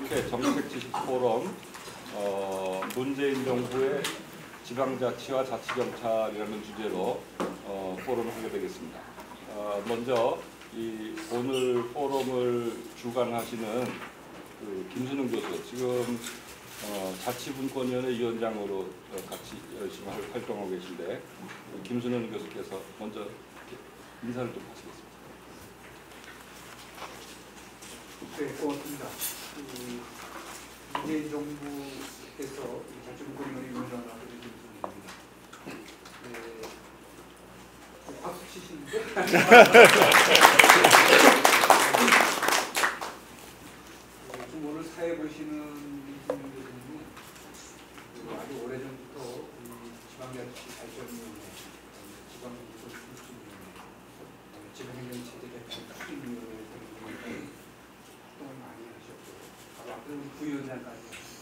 제6회 정책지식 포럼 문재인 정부의 지방자치와 자치경찰이라는 주제로 포럼을 하게 되겠습니다. 먼저 오늘 포럼을 주관하시는 김순웅 교수, 지금 자치분권위원회 위원장으로 같이 열심히 활동하고 계신데 김순웅 교수께서 먼저 인사를 좀 하시겠습니다. 네, 고맙습니다. 문재인 정부에서 자치분권위원회 위원장을 하게 된 김순웅입니다. 박수 치시는데? 지금 오늘 사회 보시는 김순웅 교수님은 아주 오래전부터 지방자치 발전위원회, 지방자치위원회, 지방행정체제 개편 추진위원회 활동을 많이 하셨고, 바로 앞으로는 부위원장까지 하셨습니다.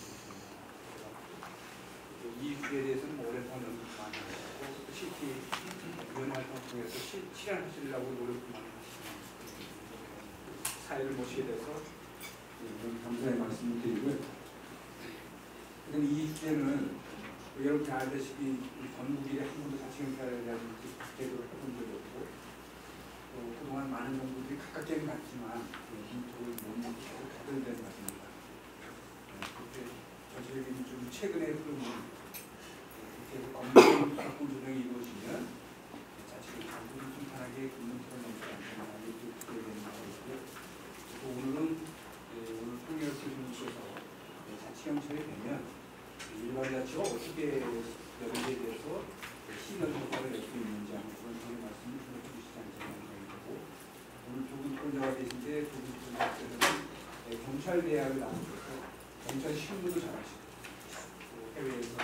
이 주제에 대해서는 오랫동안 연구 많이 하셨고, 실제 위원회 활동을 통해서 실현하시려고 노력도 많이 하시는 사회를 모시게 돼서 감사의 말씀을 드리고요. 이 주제는 여러분 잘 알다시피 전국에 한 번도 자치경찰에 대한 제도를 해본 적이 없고, 그동안 많은 정부들이 각각계는 같지만 인토를 못 먹고 계속 거들되는 것 같습니다. 전체적인 좀 최근의 흐름은 계속 업무 확보 조정이 이루어지면 자치경찰도 순탄하게 근무처럼 넘지 않거나 이렇게 되는 것이고요. 오늘은 오늘 통역 교수님께서 자치경찰이 되면 일반 자치가 어떻게 여기에 대해서 시너지 효과를 낼 수 있는지 하는 그런 말씀을 들어주시지 않습니까? 오늘 조금 혼자가 계신데 조금 학생은 경찰대학을 나오셔서 경찰 실무도 잘하시고 해외에서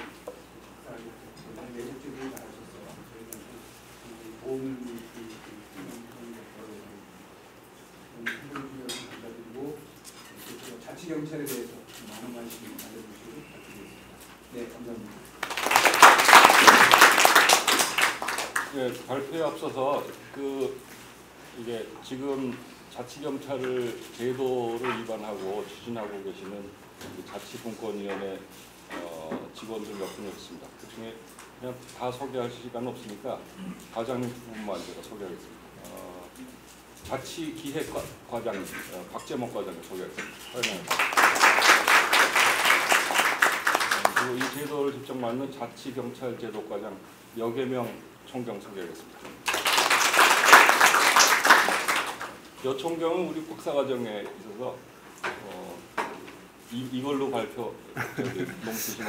외국 지도를 잘하셔서 저희한테 도움을 감사드리고 자치경찰에 대해서 많은 관심 가져주시고 부탁드리겠습니다. 네, 감사합니다. 네, 발표에 앞서서 이게 지금 자치경찰을 제도를 위반하고 추진하고 계시는 자치분권위원회 직원들 몇 분이 있습니다. 그중에 그냥 다 소개할 시간 없으니까 과장님 두 분만 제가 소개하겠습니다. 자치기획과장 박재목 과장님 소개하겠습니다. 그리고 이 제도를 직접 맡는 자치경찰제도과장 여계명 총경 소개하겠습니다. 여총경은 우리 박사과정에 있어서 이걸로 발표 너무 조심하시죠.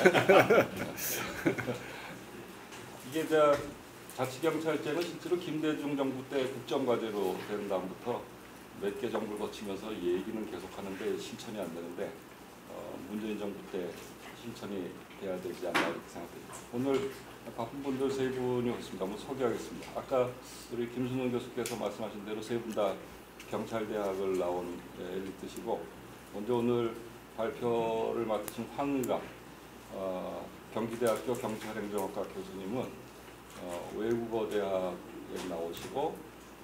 이게 자치경찰제는 실제로 김대중 정부 때 국정과제로 된 다음부터 몇 개 정부를 거치면서 얘기는 계속하는데 실천이 안 되는데 문재인 정부 때 실천이 돼야 되지 않나 이렇게 생각됩니다. 오늘 바쁜 분들 세 분이 오셨습니다. 한번 소개하겠습니다. 아까 우리 김순웅 교수께서 말씀하신 대로 세 분 다 경찰대학을 나온 엘리트시고, 먼저 오늘 발표를 맡으신 황의감 경기대학교 경찰행정학과 교수님은 외국어대학에 나오시고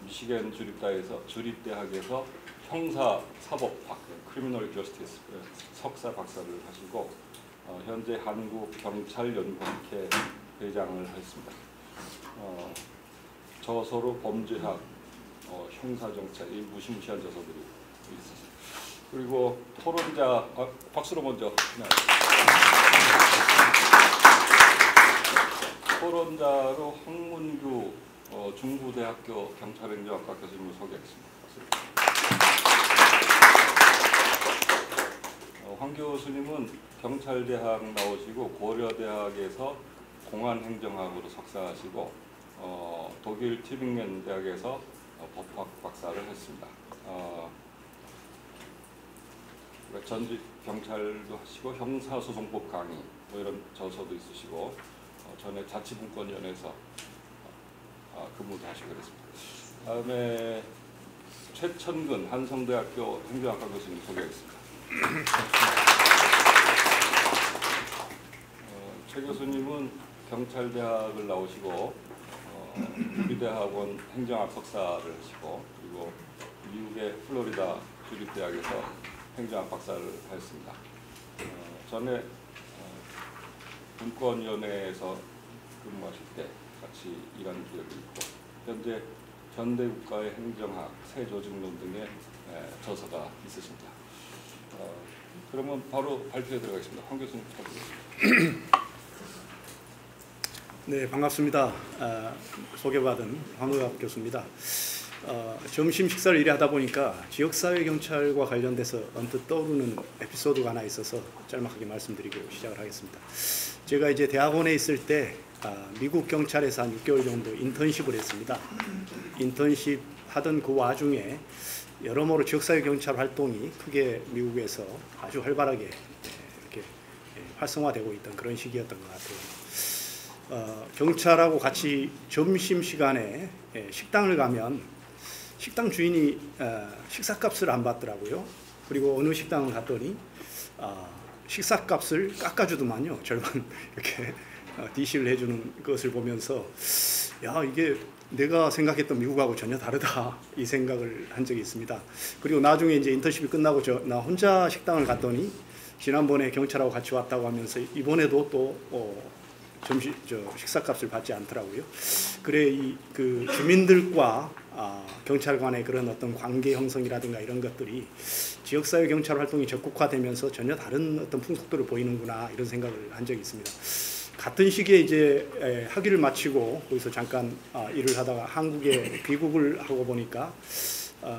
미시간 주립대학에서 형사사법학 크리미널 저스티스 석사 박사를 하시고 현재 한국경찰연구학회 회장을 했습니다. 저서로 범죄학, 형사정책, 이 무시무시한 저서들이 있었습니다. 그리고 토론자, 박수로 먼저. 네. 토론자로 황문규 중부대학교 경찰행정학과 교수님을 소개하겠습니다. 황 교수님은 경찰대학 나오시고 고려대학에서 공안행정학으로 석사하시고 독일 튜빙겐 대학에서 법학 박사를 했습니다. 전직 경찰도 하시고 형사소송법 강의 이런 저서도 있으시고 전에 자치분권위원회에서 근무도 하시고 그랬습니다. 다음에 최천근 한성대학교 행정학과 교수님 소개하겠습니다. 최 교수님은 경찰대학을 나오시고 우리대학원 행정학 석사를 하시고, 그리고 미국의 플로리다 주립대학에서 행정학박사를 하였습니다. 전에 분권위원회에서 근무하실 때 같이 일한 기억이 있고 현재 현대국가의 행정학, 세조직론 등의 저서가 있으십니다. 그러면 바로 발표에 들어가겠습니다. 황 교수님 부탁드립니다. 네, 반갑습니다. 소개받은 황의학 교수입니다. 점심 식사를 이래 하다 보니까 지역사회경찰과 관련돼서 언뜻 떠오르는 에피소드가 하나 있어서 짤막하게 말씀드리고 시작을 하겠습니다. 제가 이제 대학원에 있을 때 미국 경찰에서 한 6개월 정도 인턴십을 했습니다. 인턴십 하던 그 와중에 여러모로 지역사회경찰 활동이 크게 미국에서 아주 활발하게 이렇게 활성화되고 있던 그런 시기였던 것 같아요. 경찰하고 같이 점심시간에 식당을 가면 식당 주인이 식사값을 안 받더라고요. 그리고 어느 식당을 갔더니 식사값을 깎아주더만요. 절반 이렇게 디시를 해주는 것을 보면서 야, 이게 내가 생각했던 미국하고 전혀 다르다 이 생각을 한 적이 있습니다. 그리고 나중에 이제 인턴십이 끝나고 나 혼자 식당을 갔더니 지난번에 경찰하고 같이 왔다고 하면서 이번에도 또 식사값을 받지 않더라고요. 그래 그 주민들과 경찰 간의 그런 어떤 관계 형성이라든가 이런 것들이 지역사회 경찰 활동이 적극화되면서 전혀 다른 어떤 풍속도를 보이는구나 이런 생각을 한 적이 있습니다. 같은 시기에 이제 학위를 마치고 거기서 잠깐 일을 하다가 한국에 귀국을 하고 보니까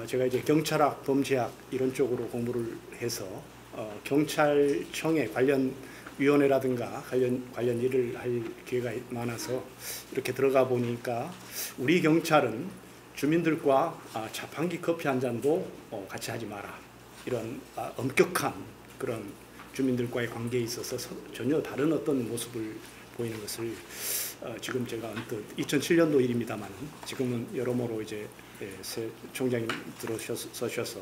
제가 이제 경찰학, 범죄학 이런 쪽으로 공부를 해서 경찰청에 관련 위원회라든가 관련 일을 할 기회가 많아서 이렇게 들어가 보니까 우리 경찰은 주민들과 자판기 커피 한 잔도 같이 하지 마라 이런 엄격한 그런 주민들과의 관계에 있어서 전혀 다른 어떤 모습을 보이는 것을 지금 제가 언뜻 2007년도 일입니다만 지금은 여러모로 이제 새 총장님 들어서셔서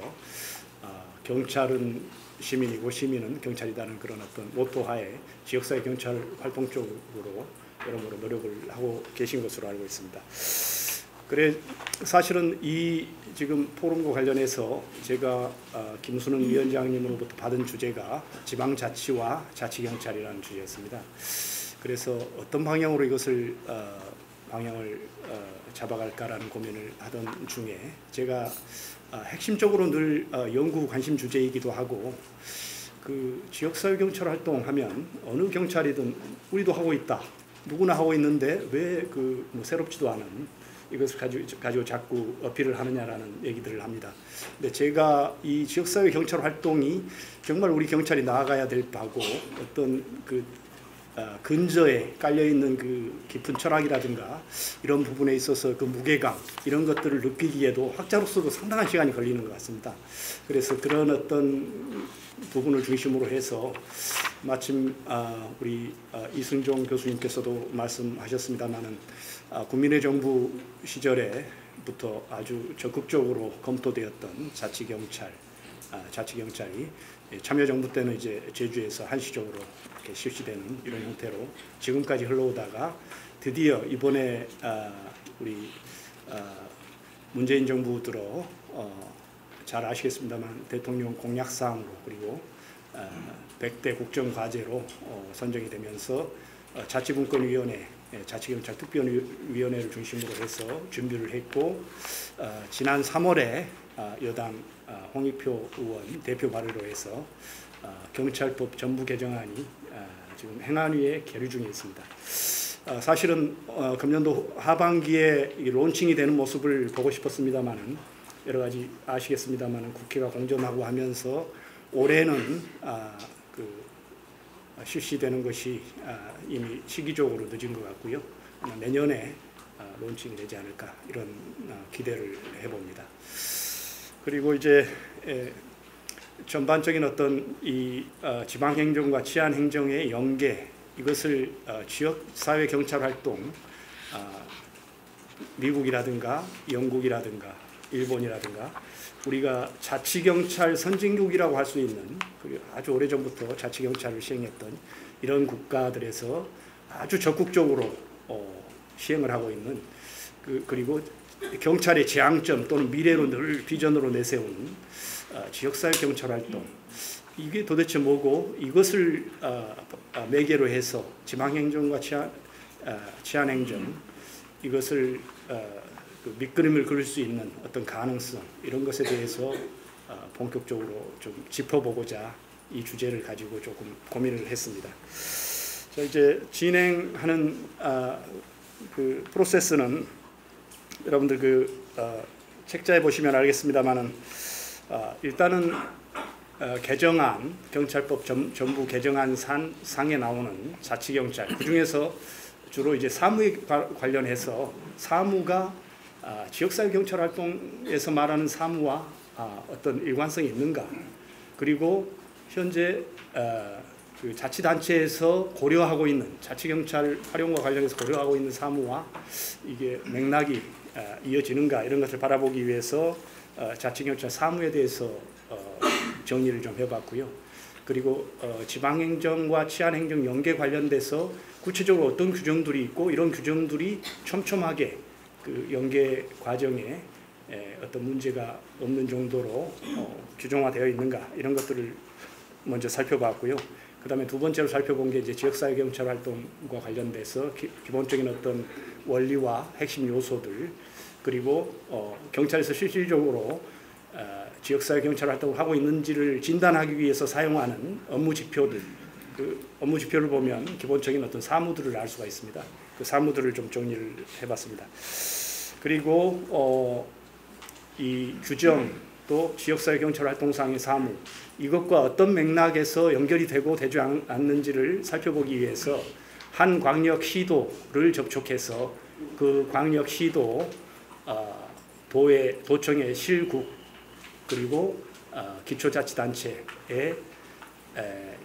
경찰은 시민이고 시민은 경찰이라는 그런 어떤 모토하에 지역사회 경찰 활동 쪽으로 여러모로 노력을 하고 계신 것으로 알고 있습니다. 그래 사실은 이 지금 포럼과 관련해서 제가 김순원 위원장님으로부터 받은 주제가 지방자치와 자치경찰이라는 주제였습니다. 그래서 어떤 방향으로 이것을 방향을 잡아갈까라는 고민을 하던 중에 제가 핵심적으로 늘 연구 관심 주제이기도 하고 그 지역사회 경찰 활동하면 어느 경찰이든 우리도 하고 있다. 누구나 하고 있는데 왜 뭐 새롭지도 않은 이것을 가지고 자꾸 어필을 하느냐라는 얘기들을 합니다. 근데 제가 이 지역사회 경찰 활동이 정말 우리 경찰이 나아가야 될 바고 어떤 그 근저에 깔려있는 그 깊은 철학이라든가 이런 부분에 있어서 그 무게감 이런 것들을 느끼기에도 학자로서도 상당한 시간이 걸리는 것 같습니다. 그래서 그런 어떤 부분을 중심으로 해서 마침 우리 이승종 교수님께서도 말씀하셨습니다마는 국민의 정부 시절에부터 아주 적극적으로 검토되었던 자치경찰이 참여정부 때는 이제 제주에서 한시적으로 이렇게 실시되는 이런 형태로 지금까지 흘러오다가 드디어 이번에 우리 문재인 정부 들어 잘 아시겠습니다만 대통령 공약사항으로 그리고 100대 국정과제로 선정이 되면서 자치분권위원회, 자치경찰 특별위원회를 중심으로 해서 준비를 했고 지난 3월에 여당 홍익표 의원 대표 발의로 해서 경찰법 전부 개정안이 지금 행안위에 계류 중에 있습니다. 사실은 금년도 하반기에 론칭이 되는 모습을 보고 싶었습니다만은 여러 가지 아시겠습니다만은 국회가 공전하고 하면서 올해는 실시되는 것이 이미 시기적으로 늦은 것 같고요. 내년에 론칭이 되지 않을까 이런 기대를 해봅니다. 그리고 이제 전반적인 어떤 이 지방행정과 치안행정의 연계 이것을 지역사회 경찰 활동 미국이라든가 영국이라든가 일본이라든가 우리가 자치경찰 선진국이라고 할 수 있는 아주 오래전부터 자치경찰을 시행했던 이런 국가들에서 아주 적극적으로 시행을 하고 있는 그리고 경찰의 재앙점 또는 미래로 늘 비전으로 내세운 지역사회 경찰 활동 이게 도대체 뭐고 이것을 매개로 해서 지방행정과 치안행정 이것을 그 밑그림을 그릴 수 있는 어떤 가능성 이런 것에 대해서 본격적으로 좀 짚어보고자 이 주제를 가지고 조금 고민을 했습니다. 자, 이제 진행하는 그 프로세스는 여러분들 그 책자에 보시면 알겠습니다만은 일단은 개정안 경찰법 전부 개정안 상에 나오는 자치경찰 그 중에서 주로 이제 사무에 관련해서 사무가 지역사회 경찰 활동에서 말하는 사무와 어떤 일관성이 있는가, 그리고 현재 그 자치단체에서 고려하고 있는 자치경찰 활용과 관련해서 고려하고 있는 사무와 이게 맥락이 이어지는가 이런 것을 바라보기 위해서 자치경찰 사무에 대해서 정리를 좀 해봤고요. 그리고 지방행정과 치안행정 연계 관련돼서 구체적으로 어떤 규정들이 있고 이런 규정들이 촘촘하게 그 연계 과정에 어떤 문제가 없는 정도로 규정화되어 있는가 이런 것들을 먼저 살펴봤고요. 그 다음에 두 번째로 살펴본 게 이제 지역사회 경찰 활동과 관련돼서 기본적인 어떤 원리와 핵심 요소들, 그리고 경찰에서 실질적으로 지역사회 경찰 활동을 하고 있는지를 진단하기 위해서 사용하는 업무 지표들, 그 업무 지표를 보면 기본적인 어떤 사무들을 알 수가 있습니다. 그 사무들을 좀 정리를 해봤습니다. 그리고 이 규정 또 지역사회 경찰 활동상의 사무 이것과 어떤 맥락에서 연결이 되고 되지 않는지를 살펴보기 위해서 한 광역시도를 접촉해서 그 광역시도 도청의 실국 그리고 기초자치단체에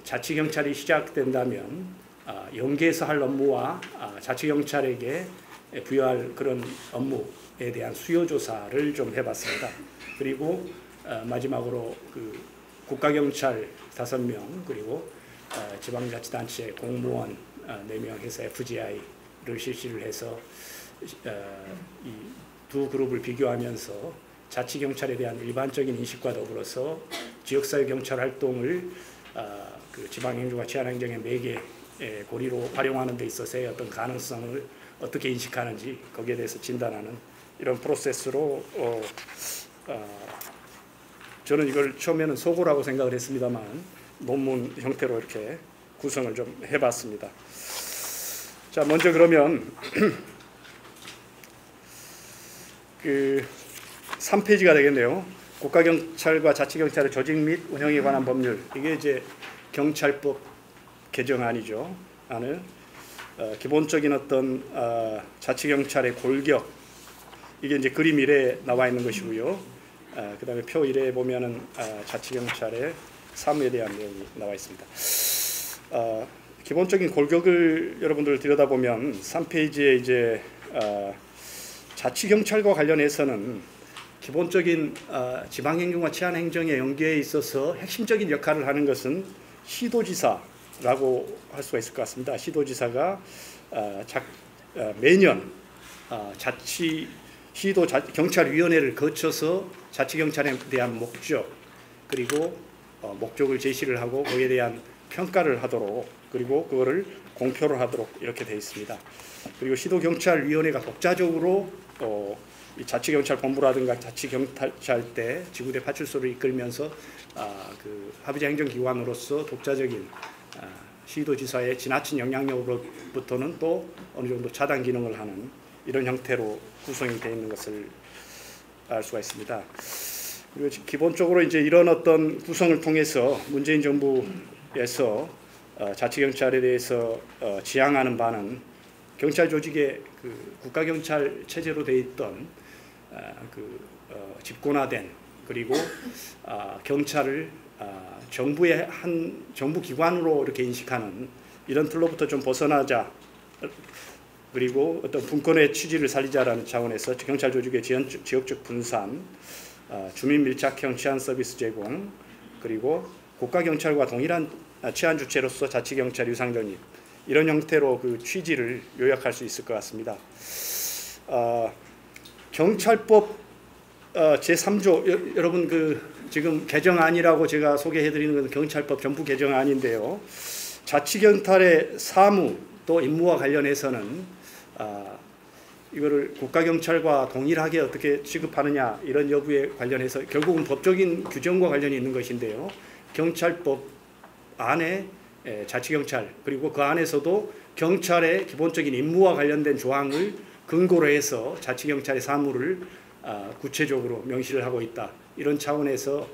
자치경찰이 시작된다면 연계해서 할 업무와 자치경찰에게 부여할 그런 업무에 대한 수요조사를 좀 해봤습니다. 그리고 마지막으로 그 국가경찰 5명 그리고 지방자치단체 공무원 4명 해서 FGI를 실시를 해서 이 두 그룹을 비교하면서 자치경찰에 대한 일반적인 인식과 더불어서 지역사회 경찰 활동을 그 지방행정과 치안행정의 매개 고리로 활용하는 데 있어서의 어떤 가능성을 어떻게 인식하는지 거기에 대해서 진단하는 이런 프로세스로 저는 이걸 처음에는 소고라고 생각을 했습니다만 논문 형태로 이렇게 구성을 좀 해봤습니다. 자, 먼저 그러면 그 3페이지가 되겠네요. 국가경찰과 자치경찰의 조직 및 운영에 관한 법률. 이게 이제 경찰법 개정안이죠. 안을 기본적인 어떤 자치경찰의 골격. 이게 이제 그림 1에 나와 있는 것이고요. 그 다음에 표 1에 보면은 자치경찰의 사무에 대한 내용이 나와 있습니다. 기본적인 골격을 여러분들 들여다보면 3페이지에 이제 자치경찰과 관련해서는 기본적인 지방행정과 치안행정의 연계에 있어서 핵심적인 역할을 하는 것은 시도지사라고 할 수가 있을 것 같습니다. 시도지사가 매년 시도 경찰위원회를 거쳐서 자치경찰에 대한 목적 그리고 목적을 제시를 하고 거기에 대한 평가를 하도록 그리고 그거를 공표를 하도록 이렇게 되어 있습니다. 그리고 시도경찰위원회가 독자적으로 이 자치경찰본부라든가 자치경찰 때 지구대 파출소를 이끌면서 그 합의제 행정기관으로서 독자적인 시도지사의 지나친 영향력으로부터는 또 어느 정도 차단 기능을 하는 이런 형태로 구성이 되어 있는 것을 알 수가 있습니다. 그리고 기본적으로 이제 이런 어떤 구성을 통해서 문재인 정부에서 자치경찰에 대해서 지향하는 바는 경찰 조직의 그 국가경찰 체제로 되어 있던 집권화된 그리고 경찰을 정부의 한 정부 기관으로 이렇게 인식하는 이런 틀로부터 좀 벗어나자 그리고 어떤 분권의 취지를 살리자라는 차원에서 경찰 조직의 지역적 분산, 주민 밀착형 치안 서비스 제공 그리고 국가경찰과 동일한 치안 주체로서 자치경찰 유상 정립 이런 형태로 그 취지를 요약할 수 있을 것 같습니다. 경찰법 제3조 여러분 그 지금 개정안이라고 제가 소개해드리는 것은 경찰법 전부 개정안인데요. 자치경찰의 사무 또 임무와 관련해서는 이거를 국가경찰과 동일하게 어떻게 취급하느냐 이런 여부에 관련해서 결국은 법적인 규정과 관련이 있는 것인데요. 경찰법 안에 자치경찰 그리고 그 안에서도 경찰의 기본적인 임무와 관련된 조항을 근거로 해서 자치경찰의 사무를 구체적으로 명시를 하고 있다. 이런 차원에서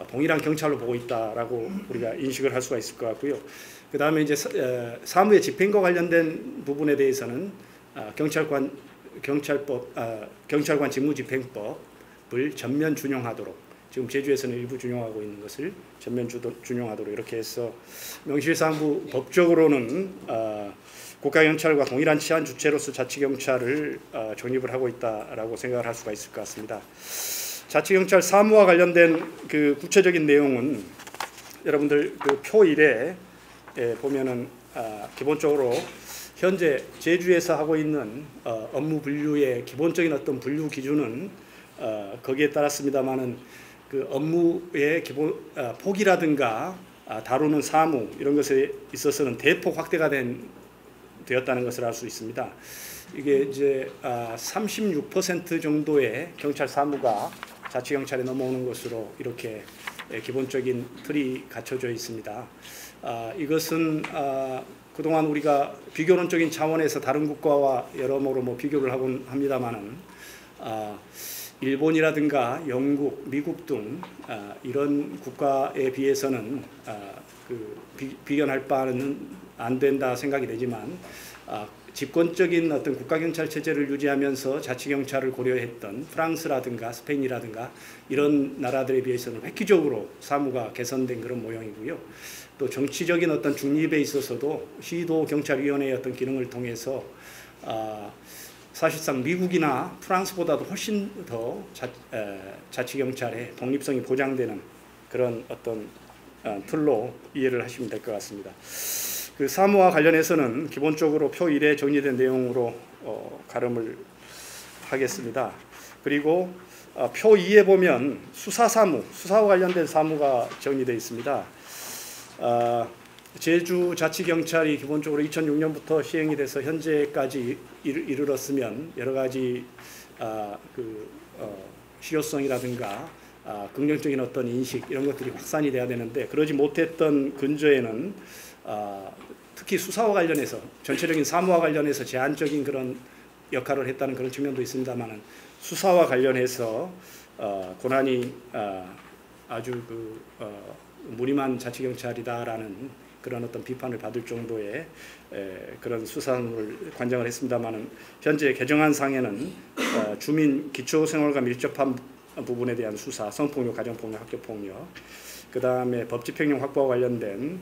동일한 경찰로 보고 있다라고 우리가 인식을 할 수가 있을 것 같고요. 그 다음에 이제 사무의 집행과 관련된 부분에 대해서는 경찰관 직무집행법을 전면 준용하도록 지금 제주에서는 일부 준용하고 있는 것을 전면 준용하도록 이렇게 해서 명실상부 법적으로는 국가경찰과 동일한 치안 주체로서 자치경찰을 정립을 하고 있다라고 생각을 할 수가 있을 것 같습니다. 자치경찰 사무와 관련된 그 구체적인 내용은 여러분들 그 표 1에 보면은 기본적으로 현재 제주에서 하고 있는 업무 분류의 기본적인 어떤 분류 기준은 거기에 따랐습니다만은 그 업무의 기본 폭이라든가 다루는 사무 이런 것에 있어서는 대폭 확대가 되었다는 것을 알 수 있습니다. 이게 이제 36% 정도의 경찰 사무가 자치경찰에 넘어오는 것으로 이렇게 기본적인 틀이 갖춰져 있습니다. 이것은 그동안 우리가 비교론적인 차원에서 다른 국가와 여러모로 뭐 비교를 하곤 합니다만은 일본이라든가 영국, 미국 등 이런 국가에 비해서는 비견할 바는 안 된다 생각이 되지만 집권적인 어떤 국가경찰 체제를 유지하면서 자치경찰을 고려했던 프랑스라든가 스페인이라든가 이런 나라들에 비해서는 획기적으로 사무가 개선된 그런 모양이고요. 또 정치적인 어떤 중립에 있어서도 시도경찰위원회의 어떤 기능을 통해서 사실상 미국이나 프랑스보다도 훨씬 더 자치경찰의 독립성이 보장되는 그런 어떤 틀로 이해를 하시면 될 것 같습니다. 그 사무와 관련해서는 기본적으로 표 1에 정리된 내용으로 가름을 하겠습니다. 그리고 표 2에 보면 수사와 관련된 사무가 정리되어 있습니다. 제주자치경찰이 기본적으로 2006년부터 시행이 돼서 현재까지 이르렀으면 여러 가지 실효성이라든가 긍정적인 어떤 인식 이런 것들이 확산이 돼야 되는데 그러지 못했던 근저에는 특히 수사와 관련해서 전체적인 사무와 관련해서 제한적인 그런 역할을 했다는 그런 측면도 있습니다만은 수사와 관련해서 고난이 아주 무림한 자치경찰이다라는 그런 어떤 비판을 받을 정도의 그런 수사를 관장을 했습니다만은 현재 개정안 상에는 주민 기초생활과 밀접한 부분에 대한 수사, 성폭력, 가정폭력, 학교폭력, 그 다음에 법집행령 확보와 관련된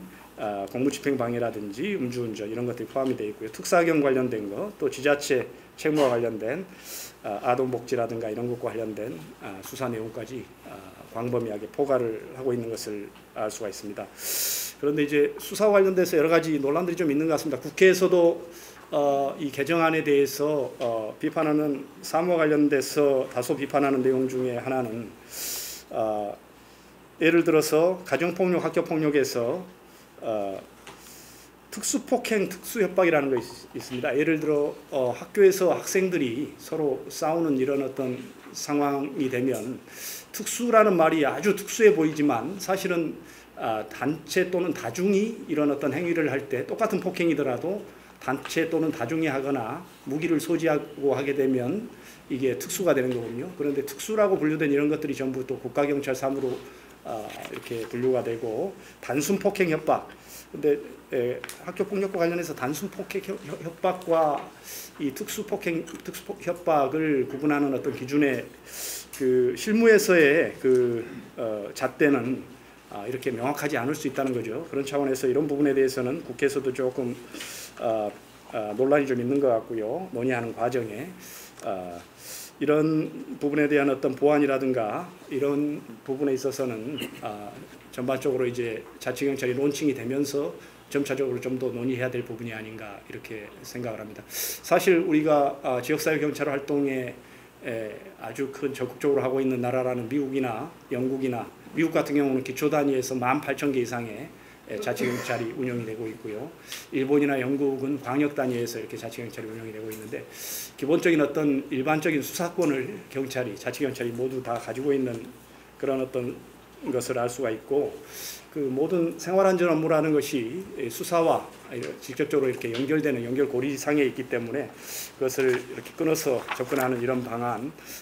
공무집행 방해라든지 음주운전 이런 것들이 포함이 되어 있고요. 특사경 관련된 것, 또 지자체 책무와 관련된 아동복지라든가 이런 것과 관련된 수사 내용까지 광범위하게 포괄을 하고 있는 것을 알 수가 있습니다. 그런데 이제 수사와 관련돼서 여러 가지 논란들이 좀 있는 것 같습니다. 국회에서도 이 개정안에 대해서 비판하는 사무와 관련돼서 다소 비판하는 내용 중에 하나는 예를 들어서 가정폭력, 학교폭력에서 특수폭행, 특수협박이라는 거 있습니다. 예를 들어 학교에서 학생들이 서로 싸우는 이런 어떤 상황이 되면 특수라는 말이 아주 특수해 보이지만 사실은 단체 또는 다중이 이런 어떤 행위를 할 때 똑같은 폭행이더라도 단체 또는 다중이 하거나 무기를 소지하고 하게 되면 이게 특수가 되는 거거든요. 그런데 특수라고 분류된 이런 것들이 전부 또 국가경찰 사무로 이렇게 분류가 되고 단순 폭행 협박. 근데 학교 폭력과 관련해서 단순 폭행 협박과 이 특수 협박을 구분하는 어떤 기준의 그 실무에서의 그 잣대는 이렇게 명확하지 않을 수 있다는 거죠. 그런 차원에서 이런 부분에 대해서는 국회에서도 조금 논란이 좀 있는 것 같고요. 논의하는 과정에 이런 부분에 대한 어떤 보완이라든가 이런 부분에 있어서는 전반적으로 이제 자치경찰이 론칭이 되면서 점차적으로 좀 더 논의해야 될 부분이 아닌가 이렇게 생각을 합니다. 사실 우리가 지역사회 경찰 활동에 아주 큰 적극적으로 하고 있는 나라라는 미국이나 영국이나 미국 같은 경우는 기초 단위에서 18,000개 이상의 자치경찰이 운영이 되고 있고요. 일본이나 영국은 광역 단위에서 이렇게 자치경찰이 운영이 되고 있는데 기본적인 어떤 일반적인 수사권을 경찰이, 자치경찰이 모두 다 가지고 있는 그런 어떤 것을 알 수가 있고 그 모든 생활안전 업무라는 것이 수사와 직접적으로 이렇게 연결되는 연결고리상에 있기 때문에 그것을 이렇게 끊어서 접근하는 이런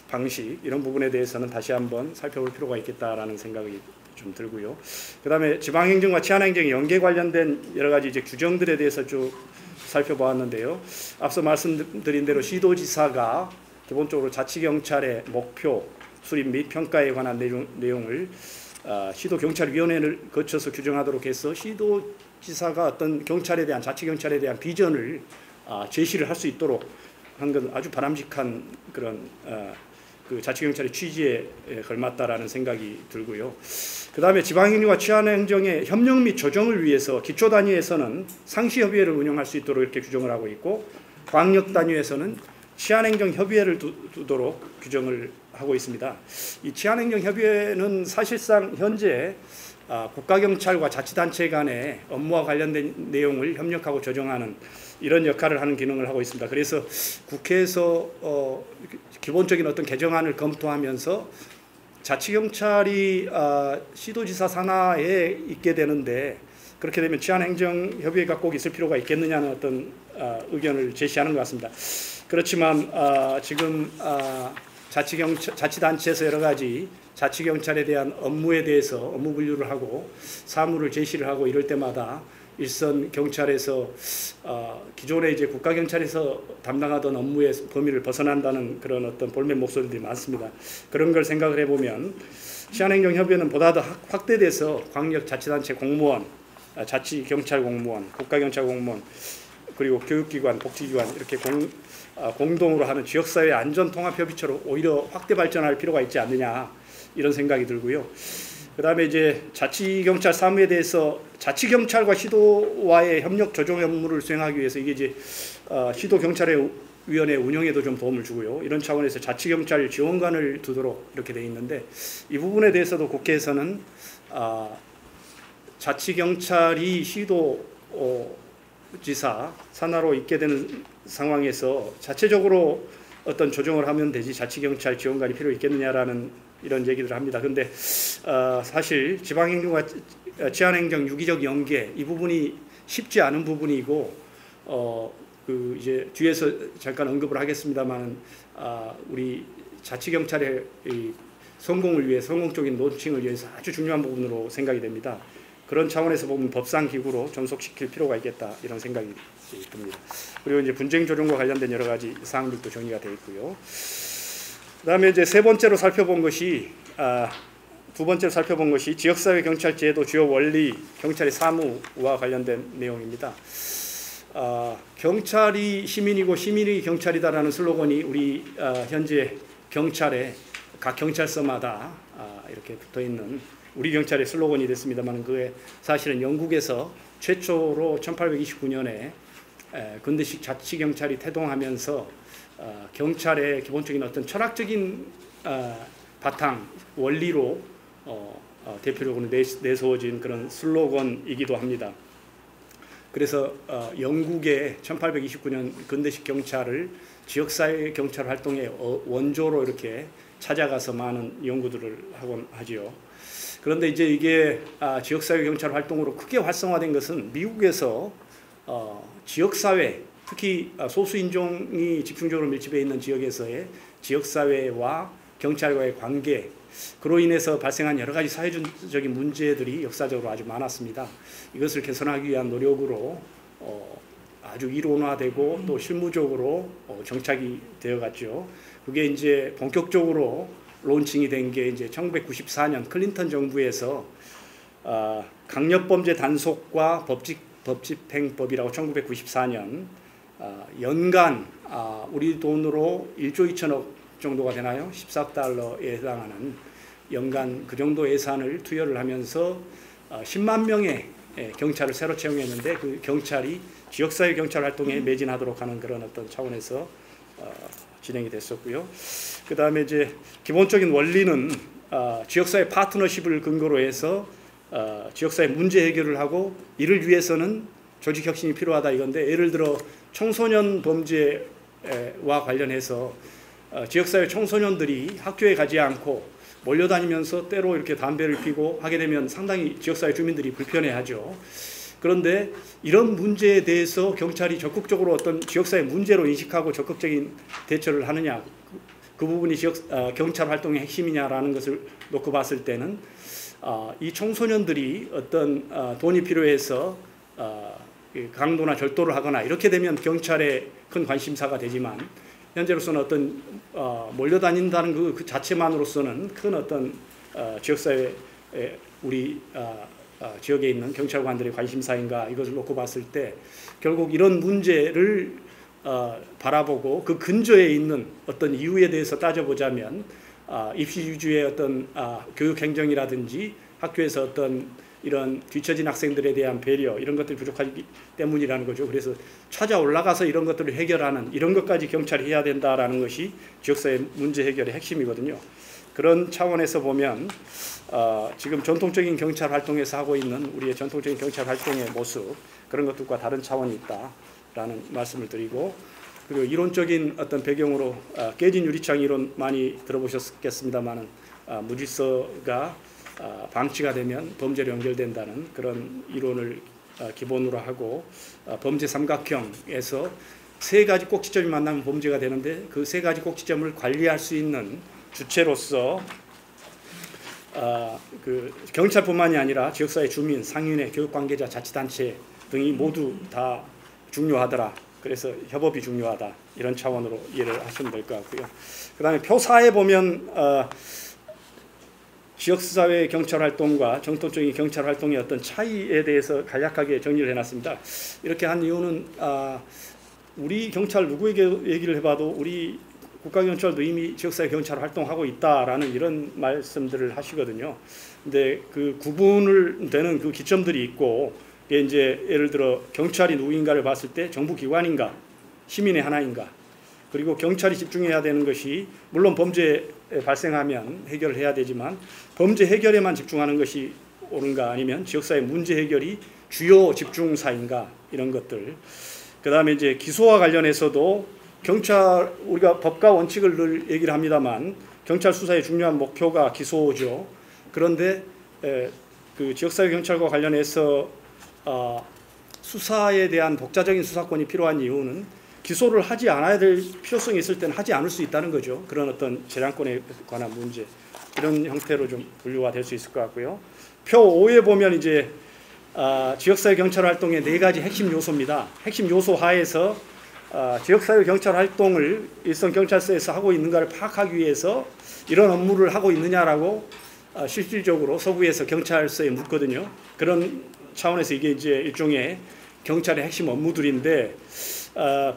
방식 이런 부분에 대해서는 다시 한번 살펴볼 필요가 있겠다라는 생각이 좀 들고요. 그다음에 지방행정과 치안행정 연계 관련된 여러 가지 이제 규정들에 대해서 쭉 살펴보았는데요. 앞서 말씀드린 대로 시도지사가 기본적으로 자치경찰의 목표, 수립 및 평가에 관한 내용을 시도경찰위원회를 거쳐서 규정하도록 해서 시도지사가 어떤 경찰에 대한 자치경찰에 대한 비전을 제시를 할 수 있도록 한 건 아주 바람직한 그런 그 자치경찰의 취지에 걸맞다라는 생각이 들고요. 그 다음에 지방행정과 치안행정의 협력 및 조정을 위해서 기초 단위에서는 상시협의회를 운영할 수 있도록 이렇게 규정을 하고 있고 광역 단위에서는 치안행정협의회를 두도록 규정을 하고 있습니다. 이 치안행정협의회는 사실상 현재 국가경찰과 자치단체 간의 업무와 관련된 내용을 협력하고 조정하는 이런 역할을 하는 기능을 하고 있습니다. 그래서 국회에서 기본적인 어떤 개정안을 검토하면서 자치경찰이 시도지사 산하에 있게 되는데 그렇게 되면 치안행정협의회가 꼭 있을 필요가 있겠느냐는 어떤 의견을 제시하는 것 같습니다. 그렇지만 지금 자치단체에서 여러 가지 자치경찰에 대한 업무에 대해서 업무 분류를 하고 사무를 제시를 하고 이럴 때마다 일선 경찰에서 기존에 이제 국가경찰에서 담당하던 업무의 범위를 벗어난다는 그런 어떤 볼멘 목소리들이 많습니다. 그런 걸 생각을 해보면 치안행정협의회는 보다 더 확대돼서 광역자치단체 공무원, 자치경찰 공무원, 국가경찰 공무원 그리고 교육기관, 복지기관 이렇게 공동으로 하는 지역사회 안전통합협의체로 오히려 확대 발전할 필요가 있지 않느냐 이런 생각이 들고요. 그 다음에 이제 자치경찰 사무에 대해서 자치경찰과 시도와의 협력 조정 업무를 수행하기 위해서 이게 이제 시도경찰위원회 운영에도 좀 도움을 주고요. 이런 차원에서 자치경찰 지원관을 두도록 이렇게 되어 있는데 이 부분에 대해서도 국회에서는 자치경찰이 시도지사 산하로 있게 되는 상황에서 자체적으로 어떤 조정을 하면 되지 자치경찰 지원관이 필요 있겠느냐라는 이런 얘기들을 합니다. 그런데 사실 지방행정과 치안행정 유기적 연계 이 부분이 쉽지 않은 부분이고 그 이제 뒤에서 잠깐 언급을 하겠습니다만 우리 자치경찰의 이 성공을 위해 성공적인 론칭을 위해서 아주 중요한 부분으로 생각이 됩니다. 그런 차원에서 보면 법상기구로 전속시킬 필요가 있겠다 이런 생각이 듭니다. 그리고 이제 분쟁 조정과 관련된 여러 가지 사항들도 정리가 되어 있고요. 그다음에 이제 두 번째로 살펴본 것이 지역사회 경찰 제도 주요 원리 경찰의 사무와 관련된 내용입니다. 경찰이 시민이고 시민이 경찰이다라는 슬로건이 우리 현재 경찰의 각 경찰서마다 이렇게 붙어 있는 우리 경찰의 슬로건이 됐습니다만 그게 사실은 영국에서 최초로 1829년에 근대식 자치경찰이 태동하면서 경찰의 기본적인 어떤 철학적인 바탕 원리로 대표적으로 내세워진 그런 슬로건이기도 합니다. 그래서 영국의 1829년 근대식 경찰을 지역사회 경찰 활동의 원조로 이렇게 찾아가서 많은 연구들을 하곤 하지요. 그런데 이제 이게 지역사회 경찰 활동으로 크게 활성화된 것은 미국에서 지역사회 특히 소수인종이 집중적으로 밀집해 있는 지역에서의 지역사회와 경찰과의 관계 그로 인해서 발생한 여러 가지 사회적인 문제들이 역사적으로 아주 많았습니다. 이것을 개선하기 위한 노력으로 아주 이론화되고 또 실무적으로 정착이 되어갔죠. 그게 이제 본격적으로 론칭이 된 게 이제 1994년 클린턴 정부에서 강력범죄 단속과 법집행법이라고 1994년 연간 우리 돈으로 1조 2천억 정도가 되나요? 14억 달러에 해당하는 연간 그 정도 예산을 투여를 하면서 10만 명의 경찰을 새로 채용했는데 그 경찰이 지역사회 경찰 활동에 매진하도록 하는 그런 어떤 차원에서 진행이 됐었고요. 그 다음에 이제 기본적인 원리는 지역사회 파트너십을 근거로 해서 지역사회 문제 해결을 하고 이를 위해서는 조직 혁신이 필요하다 이건데, 예를 들어 청소년 범죄와 관련해서 지역사회 청소년들이 학교에 가지 않고 몰려다니면서 때로 이렇게 담배를 피고 하게 되면 상당히 지역사회 주민들이 불편해하죠. 그런데 이런 문제에 대해서 경찰이 적극적으로 어떤 지역사회 문제로 인식하고 적극적인 대처를 하느냐, 그 부분이 경찰 활동의 핵심이냐라는 것을 놓고 봤을 때는 이 청소년들이 어떤 돈이 필요해서 강도나 절도를 하거나 이렇게 되면 경찰의 큰 관심사가 되지만, 현재로서는 어떤 몰려다닌다는 그 자체만으로서는 큰 어떤 지역사회 우리 지역에 있는 경찰관들의 관심사인가, 이것을 놓고 봤을 때 결국 이런 문제를 바라보고 그 근저에 있는 어떤 이유에 대해서 따져보자면 입시 위주의 어떤 교육 행정이라든지 학교에서 어떤 이런 뒤처진 학생들에 대한 배려, 이런 것들이 부족하기 때문이라는 거죠. 그래서 찾아 올라가서 이런 것들을 해결하는, 이런 것까지 경찰이 해야 된다라는 것이 지역사회 문제 해결의 핵심이거든요. 그런 차원에서 보면 지금 전통적인 경찰 활동에서 하고 있는 우리의 전통적인 경찰 활동의 모습, 그런 것들과 다른 차원이 있다라는 말씀을 드리고, 그리고 이론적인 어떤 배경으로 깨진 유리창 이론 많이 들어보셨겠습니다만은 무질서가 방치가 되면 범죄로 연결된다는 그런 이론을 기본으로 하고, 범죄 삼각형에서 세 가지 꼭지점이 만나면 범죄가 되는데, 그 세 가지 꼭지점을 관리할 수 있는 주체로서 그 경찰뿐만이 아니라 지역사회 주민, 상인회, 교육관계자, 자치단체 등이 모두 다 중요하더라. 그래서 협업이 중요하다. 이런 차원으로 이해를 하시면 될 것 같고요. 그 다음에 표 4에 보면 지역사회 경찰활동과 정통적인 경찰활동의 어떤 차이에 대해서 간략하게 정리를 해놨습니다. 이렇게 한 이유는 우리 경찰 누구에게 얘기를 해봐도 우리 국가경찰도 이미 지역사회 경찰 활동하고 있다라는 이런 말씀들을 하시거든요. 근데 그 구분을 되는 그 기점들이 있고, 이게 이제 예를 들어 경찰이 누구인가를 봤을 때 정부 기관인가, 시민의 하나인가, 그리고 경찰이 집중해야 되는 것이 물론 범죄 발생하면 해결을 해야 되지만 범죄 해결에만 집중하는 것이 옳은가, 아니면 지역사회 문제 해결이 주요 집중사인가, 이런 것들. 그 다음에 이제 기소와 관련해서도 경찰, 우리가 법과 원칙을 늘 얘기를 합니다만 경찰 수사의 중요한 목표가 기소죠. 그런데 그 지역사회 경찰과 관련해서 수사에 대한 독자적인 수사권이 필요한 이유는 기소를 하지 않아야 될 필요성이 있을 때는 하지 않을 수 있다는 거죠. 그런 어떤 재량권에 관한 문제, 이런 형태로 좀 분류가 될 수 있을 것 같고요. 표 5에 보면 이제 지역사회 경찰 활동의 4가지 핵심 요소입니다. 핵심 요소 하에서 지역사회 경찰 활동을 일선경찰서에서 하고 있는가를 파악하기 위해서 이런 업무를 하고 있느냐라고 실질적으로 서구에서 경찰서에 묻거든요. 그런 차원에서 이게 이제 일종의 경찰의 핵심 업무들인데,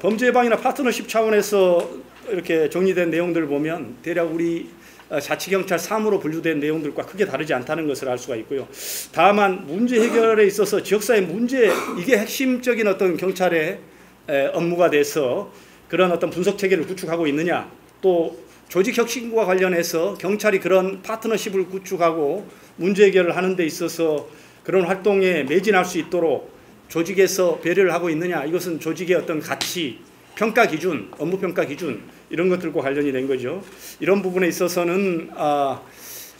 범죄 예방이나 파트너십 차원에서 이렇게 정리된 내용들을 보면 대략 우리 자치경찰 3으로 분류된 내용들과 크게 다르지 않다는 것을 알 수가 있고요. 다만 문제 해결에 있어서 지역사회 문제, 이게 핵심적인 어떤 경찰의 업무가 돼서 그런 어떤 분석 체계를 구축하고 있느냐, 또 조직 혁신과 관련해서 경찰이 그런 파트너십을 구축하고 문제 해결을 하는 데 있어서 그런 활동에 매진할 수 있도록 조직에서 배려를 하고 있느냐, 이것은 조직의 어떤 가치, 평가 기준, 업무 평가 기준, 이런 것들과 관련이 된 거죠. 이런 부분에 있어서는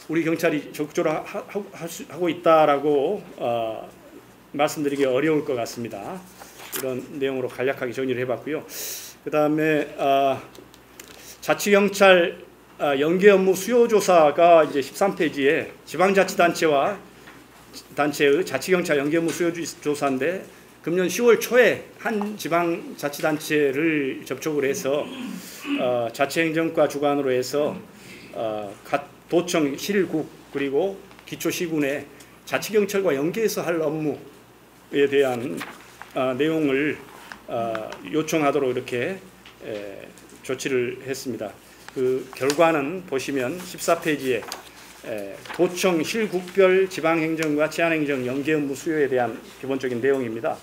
우리 경찰이 적극적으로 하고 있다라고 말씀드리기 어려울 것 같습니다. 이런 내용으로 간략하게 정리를 해봤고요. 그 다음에 자치경찰 연계 업무 수요조사가 이제 13페이지에 지방자치단체와 단체의 자치경찰 연계 업무 수요조사인데, 금년 10월 초에 한 지방자치단체를 접촉을 해서 자치행정과 주관으로 해서 각 도청, 실국, 그리고 기초시군에 자치경찰과 연계해서 할 업무에 대한 내용을 요청하도록 이렇게 조치를 했습니다. 그 결과는 보시면 14페이지에 도청, 실국별 지방행정과 치안행정 연계 업무 수요에 대한 기본적인 내용입니다.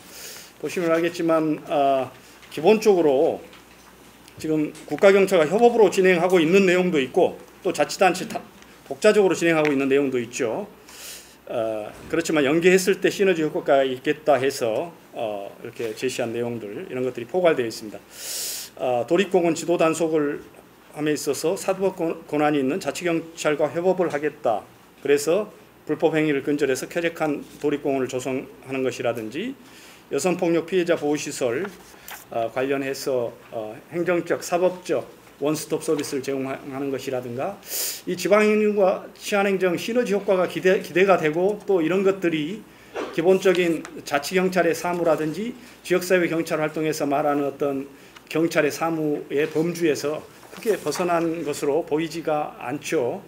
보시면 알겠지만 기본적으로 지금 국가경찰과 협업으로 진행하고 있는 내용도 있고 또 자치단체 독자적으로 진행하고 있는 내용도 있죠. 그렇지만 연계했을 때 시너지 효과가 있겠다 해서 이렇게 제시한 내용들 이런 것들이 포괄되어 있습니다. 도립공원 지도 단속을 함에 있어서 사법 권한이 있는 자치경찰과 협업을 하겠다. 그래서 불법 행위를 근절해서 쾌적한 도립공원을 조성하는 것이라든지 여성폭력 피해자 보호시설 관련해서 행정적, 사법적 원스톱 서비스를 제공하는 것이라든가 이 지방행정과 치안행정 시너지 효과가 기대가 되고 또 이런 것들이 기본적인 자치경찰의 사무라든지 지역사회 경찰 활동에서 말하는 어떤 경찰의 사무의 범주에서 크게 벗어난 것으로 보이지가 않죠.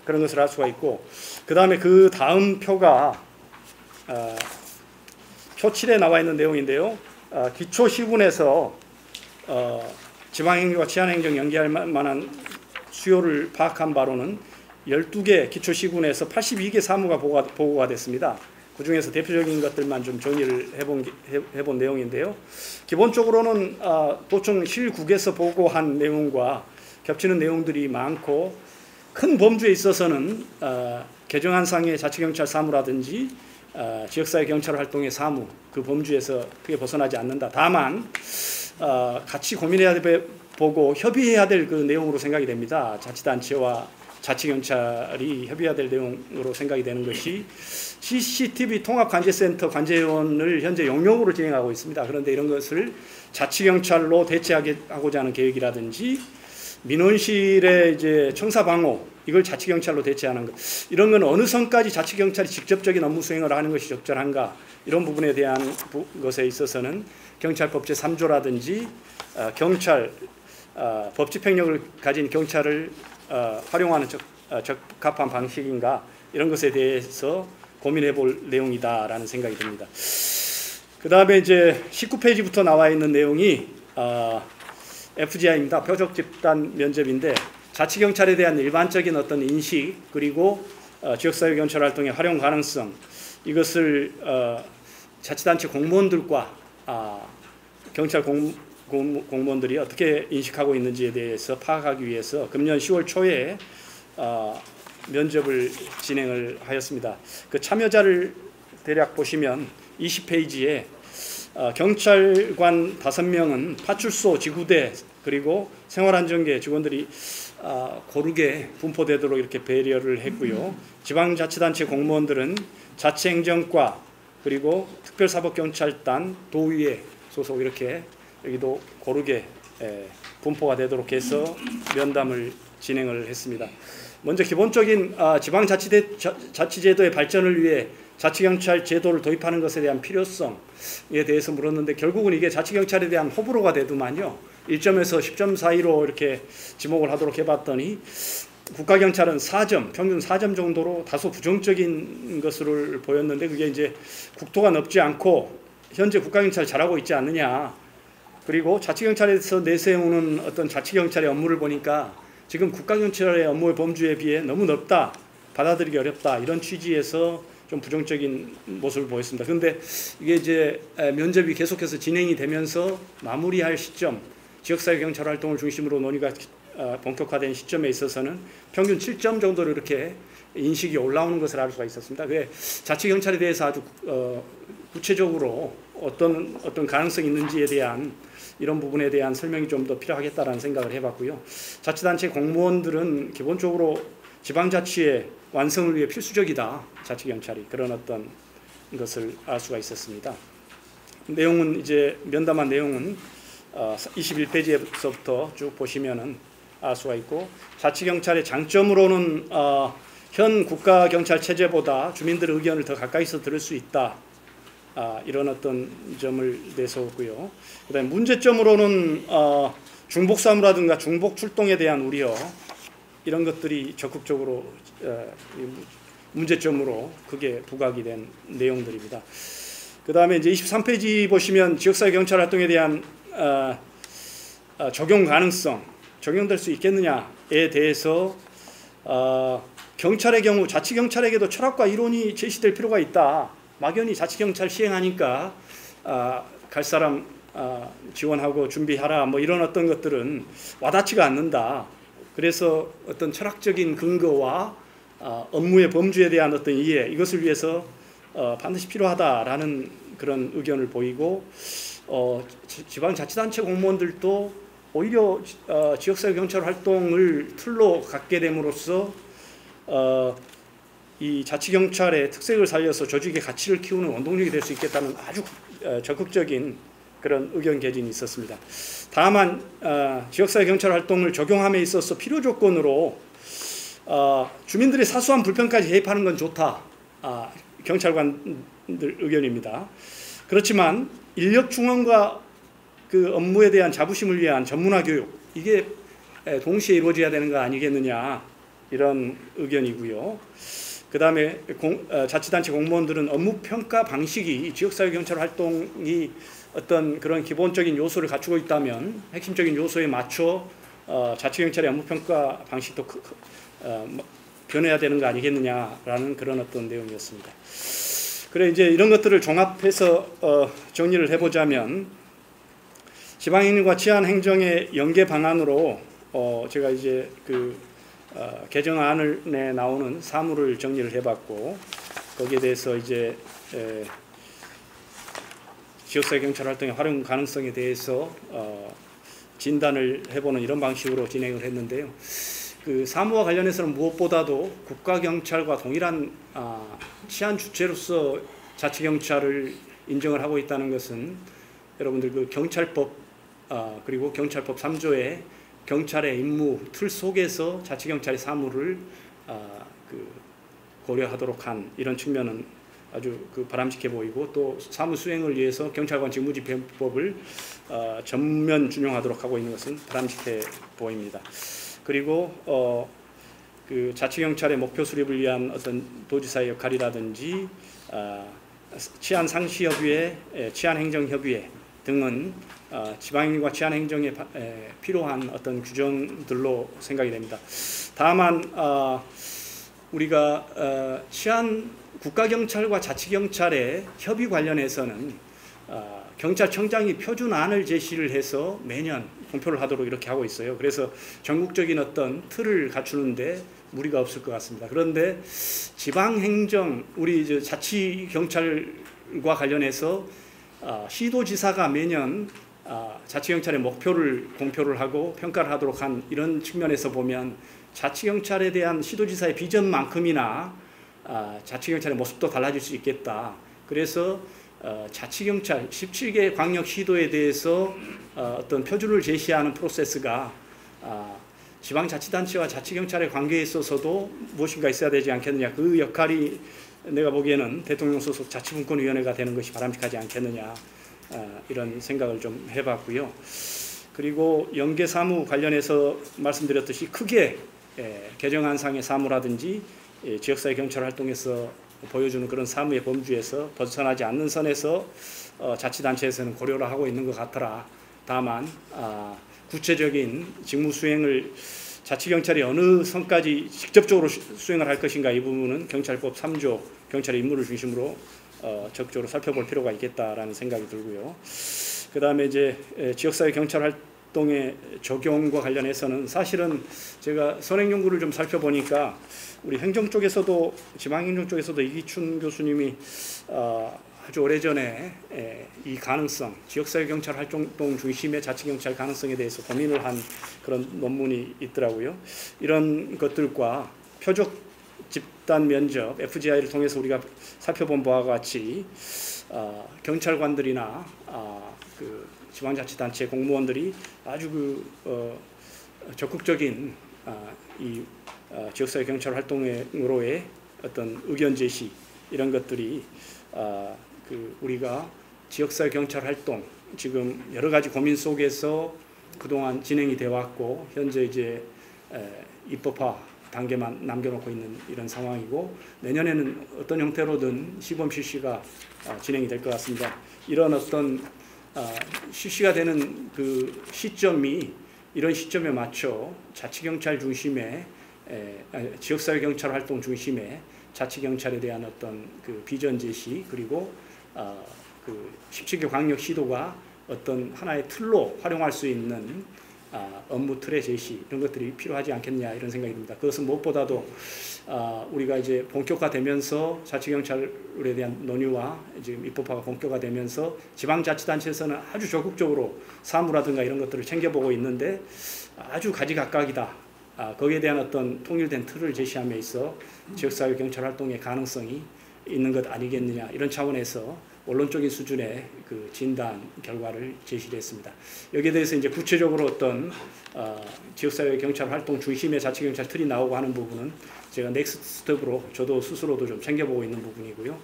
그런 것을 알 수가 있고 그 다음에 그 다음 표가 표 7에 나와 있는 내용인데요. 기초시군에서 지방행정과 치안행정 연계할 만한 수요를 파악한 바로는 12개 기초시군에서 82개 사무가 보고가 됐습니다. 그 중에서 대표적인 것들만 좀 정리를 해본 내용인데요. 기본적으로는 도청 실국에서 보고한 내용과 겹치는 내용들이 많고 큰 범주에 있어서는 개정안상의 자치경찰 사무라든지 지역사회 경찰 활동의 사무 그 범주에서 크게 벗어나지 않는다. 다만 같이 고민해야 보고 협의해야 될 그 내용으로 생각이 됩니다. 자치단체와 자치경찰이 협의해야 될 내용으로 생각이 되는 것이 CCTV 통합관제센터 관제원을 현재 용역으로 진행하고 있습니다. 그런데 이런 것을 자치경찰로 대체하고자 하는 계획이라든지 민원실의 이제 청사방호 이걸 자치경찰로 대체하는 것 이런 건 어느 선까지 자치경찰이 직접적인 업무 수행을 하는 것이 적절한가 이런 부분에 대한 것에 있어서는 경찰법 제3조라든지 경찰 법 집행력을 가진 경찰을 활용하는 적합한 방식인가 이런 것에 대해서 고민해 볼 내용이다라는 생각이 듭니다. 그 다음에 이제 19페이지부터 나와 있는 내용이 FGI입니다. 표적 집단 면접인데 자치경찰에 대한 일반적인 어떤 인식 그리고 지역사회 경찰 활동의 활용 가능성 이것을 자치단체 공무원들과 경찰 공무원들이 어떻게 인식하고 있는지에 대해서 파악하기 위해서 금년 10월 초에 면접을 진행을 하였습니다. 그 참여자를 대략 보시면 20페이지에 경찰관 5명은 파출소, 지구대 그리고 생활안전계 직원들이 고르게 분포되도록 이렇게 배려를 했고요. 지방자치단체 공무원들은 자치행정과 그리고 특별사법경찰단, 도의회 소속 이렇게 여기도 고르게 분포가 되도록 해서 면담을 진행을 했습니다. 먼저 기본적인 지방자치제도의 발전을 위해 자치경찰 제도를 도입하는 것에 대한 필요성에 대해서 물었는데 결국은 이게 자치경찰에 대한 호불호가 되더만요. 1점에서 10점 사이로 이렇게 지목을 하도록 해봤더니 국가경찰은 4점, 평균 4점 정도로 다소 부정적인 것을 보였는데 그게 이제 국토가 넓지 않고 현재 국가경찰 잘하고 있지 않느냐. 그리고 자치경찰에서 내세우는 어떤 자치경찰의 업무를 보니까 지금 국가경찰의 업무의 범주에 비해 너무 넓다, 받아들이기 어렵다 이런 취지에서 좀 부정적인 모습을 보였습니다. 그런데 이게 이제 면접이 계속해서 진행이 되면서 마무리할 시점, 지역사회 경찰 활동을 중심으로 논의가 본격화된 시점에 있어서는 평균 7점 정도로 이렇게 인식이 올라오는 것을 알 수가 있었습니다. 그게 자치경찰에 대해서 아주 구체적으로 어떤 가능성이 있는지에 대한 이런 부분에 대한 설명이 좀 더 필요하겠다라는 생각을 해봤고요. 자치단체 공무원들은 기본적으로 지방자치의 완성을 위해 필수적이다. 자치경찰이 그런 어떤 것을 알 수가 있었습니다. 내용은 이제 면담한 내용은 21페이지에서부터 쭉 보시면은 알 수가 있고 자치경찰의 장점으로는 현 국가경찰 체제보다 주민들의 의견을 더 가까이서 들을 수 있다. 이런 어떤 점을 내세웠고요. 그다음에 문제점으로는 중복 사무라든가 중복 출동에 대한 우려 이런 것들이 적극적으로 문제점으로 크게 부각이 된 내용들입니다. 그다음에 이제 23페이지 보시면 지역사회 경찰 활동에 대한 적용 가능성, 적용될 수 있겠느냐에 대해서 경찰의 경우 자치경찰에게도 철학과 이론이 제시될 필요가 있다. 막연히 자치경찰 시행하니까 갈 사람 지원하고 준비하라 뭐 이런 어떤 것들은 와닿지가 않는다. 그래서 어떤 철학적인 근거와 업무의 범주에 대한 어떤 이해, 이것을 위해서 반드시 필요하다라는 그런 의견을 보이고, 지방자치단체 공무원들도 오히려 지역사회 경찰 활동을 틀로 갖게 됨으로써 이 자치경찰의 특색을 살려서 조직의 가치를 키우는 원동력이 될 수 있겠다는 아주 적극적인 그런 의견 개진이 있었습니다. 다만 지역사회 경찰 활동을 적용함에 있어서 필요 조건으로 주민들의 사소한 불편까지 개입하는 건 좋다. 경찰관들 의견입니다. 그렇지만 인력 충원과 그 업무에 대한 자부심을 위한 전문화 교육, 이게 동시에 이루어져야 되는 거 아니겠느냐, 이런 의견이고요. 그 다음에 자치단체 공무원들은 업무 평가 방식이 지역사회 경찰 활동이 어떤 그런 기본적인 요소를 갖추고 있다면 핵심적인 요소에 맞춰 자치경찰의 업무 평가 방식도 변해야 되는 거 아니겠느냐라는 그런 어떤 내용이었습니다. 그래 이제 이런 것들을 종합해서 정리를 해보자면, 지방행정과 치안행정의 연계 방안으로 제가 이제 그 개정안에 나오는 사무를 정리를 해봤고, 거기에 대해서 이제 지역사회 경찰 활동의 활용 가능성에 대해서 진단을 해보는 이런 방식으로 진행을 했는데요. 그 사무와 관련해서는 무엇보다도 국가경찰과 동일한 치안 주체로서 자치경찰을 인정을 하고 있다는 것은, 여러분들 그 경찰법 그리고 경찰법 3조의 경찰의 임무 틀 속에서 자치경찰의 사무를 고려하도록 한 이런 측면은 아주 바람직해 보이고, 또 사무 수행을 위해서 경찰관 직무집행법을 전면 준용하도록 하고 있는 것은 바람직해 보입니다. 그리고 그 자치경찰의 목표 수립을 위한 어떤 도지사의 역할이라든지 치안 상시 협의회, 치안 행정 협의회 등은 지방행정과 치안 행정에 필요한 어떤 규정들로 생각이 됩니다. 다만 우리가 국가경찰과 자치경찰의 협의 관련해서는 경찰청장이 표준안을 제시를 해서 매년 공표를 하도록 이렇게 하고 있어요. 그래서 전국적인 어떤 틀을 갖추는데 무리가 없을 것 같습니다. 그런데 지방행정, 우리 자치경찰과 관련해서 시도지사가 매년 자치경찰의 목표를 공표를 하고 평가를 하도록 한 이런 측면에서 보면, 자치경찰에 대한 시도지사의 비전만큼이나 자치경찰의 모습도 달라질 수 있겠다. 그래서 자치경찰 17개 광역시도에 대해서 어떤 표준을 제시하는 프로세스가 지방자치단체와 자치경찰의 관계에 있어서도 무엇인가 있어야 되지 않겠느냐. 그 역할이 내가 보기에는 대통령 소속 자치분권위원회가 되는 것이 바람직하지 않겠느냐, 이런 생각을 좀 해봤고요. 그리고 연계사무 관련해서 말씀드렸듯이 크게 개정안상의 사무라든지 지역사회 경찰 활동에서 보여주는 그런 사무의 범주에서 벗어나지 않는 선에서 자치단체에서는 고려를 하고 있는 것 같더라. 다만 구체적인 직무 수행을 자치경찰이 어느 선까지 직접적으로 수행을 할 것인가, 이 부분은 경찰법 3조 경찰의 임무를 중심으로 적극적으로 살펴볼 필요가 있겠다라는 생각이 들고요. 그 다음에 이제 지역사회 경찰 활동의 적용과 관련해서는 사실은 제가 선행연구를 좀 살펴보니까 우리 행정 쪽에서도, 지방행정 쪽에서도 이기춘 교수님이 아주 오래전에 이 가능성, 지역사회 경찰 활동 중심의 자치경찰 가능성에 대해서 고민을 한 그런 논문이 있더라고요. 이런 것들과 표적 집단 면접, FGI를 통해서 우리가 살펴본 바와 같이 경찰관들이나 그 지방자치단체 공무원들이 아주 적극적인 이 지역사회 경찰 활동으로의 어떤 의견 제시, 이런 것들이 우리가 지역사회 경찰 활동, 지금 여러 가지 고민 속에서 그동안 진행이 되어 왔고, 현재 이제 입법화 단계만 남겨놓고 있는 이런 상황이고, 내년에는 어떤 형태로든 시범 실시가 진행이 될 것 같습니다. 이런 어떤 실시가 되는 그 시점이, 이런 시점에 맞춰 자치경찰 중심의 지역사회 경찰 활동 중심의 자치경찰에 대한 어떤 그 비전 제시, 그리고 그 17개 광역시도가 어떤 하나의 틀로 활용할 수 있는 업무 틀의 제시 이런 것들이 필요하지 않겠냐 이런 생각이 듭니다. 그것은 무엇보다도 우리가 이제 본격화되면서 자치경찰에 대한 논의와 지금 입법화가 본격화되면서 지방자치단체에서는 아주 적극적으로 사무라든가 이런 것들을 챙겨보고 있는데 아주 가지각각이다. 거기에 대한 어떤 통일된 틀을 제시함에 있어 지역사회 경찰 활동의 가능성이 있는 것 아니겠느냐 이런 차원에서 원론적인 수준의 그 진단 결과를 제시를 했습니다. 여기에 대해서 이제 구체적으로 어떤 지역사회 경찰 활동 중심의 자치경찰 틀이 나오고 하는 부분은 제가 넥스트 스텝으로 저도 스스로도 좀 챙겨보고 있는 부분이고요.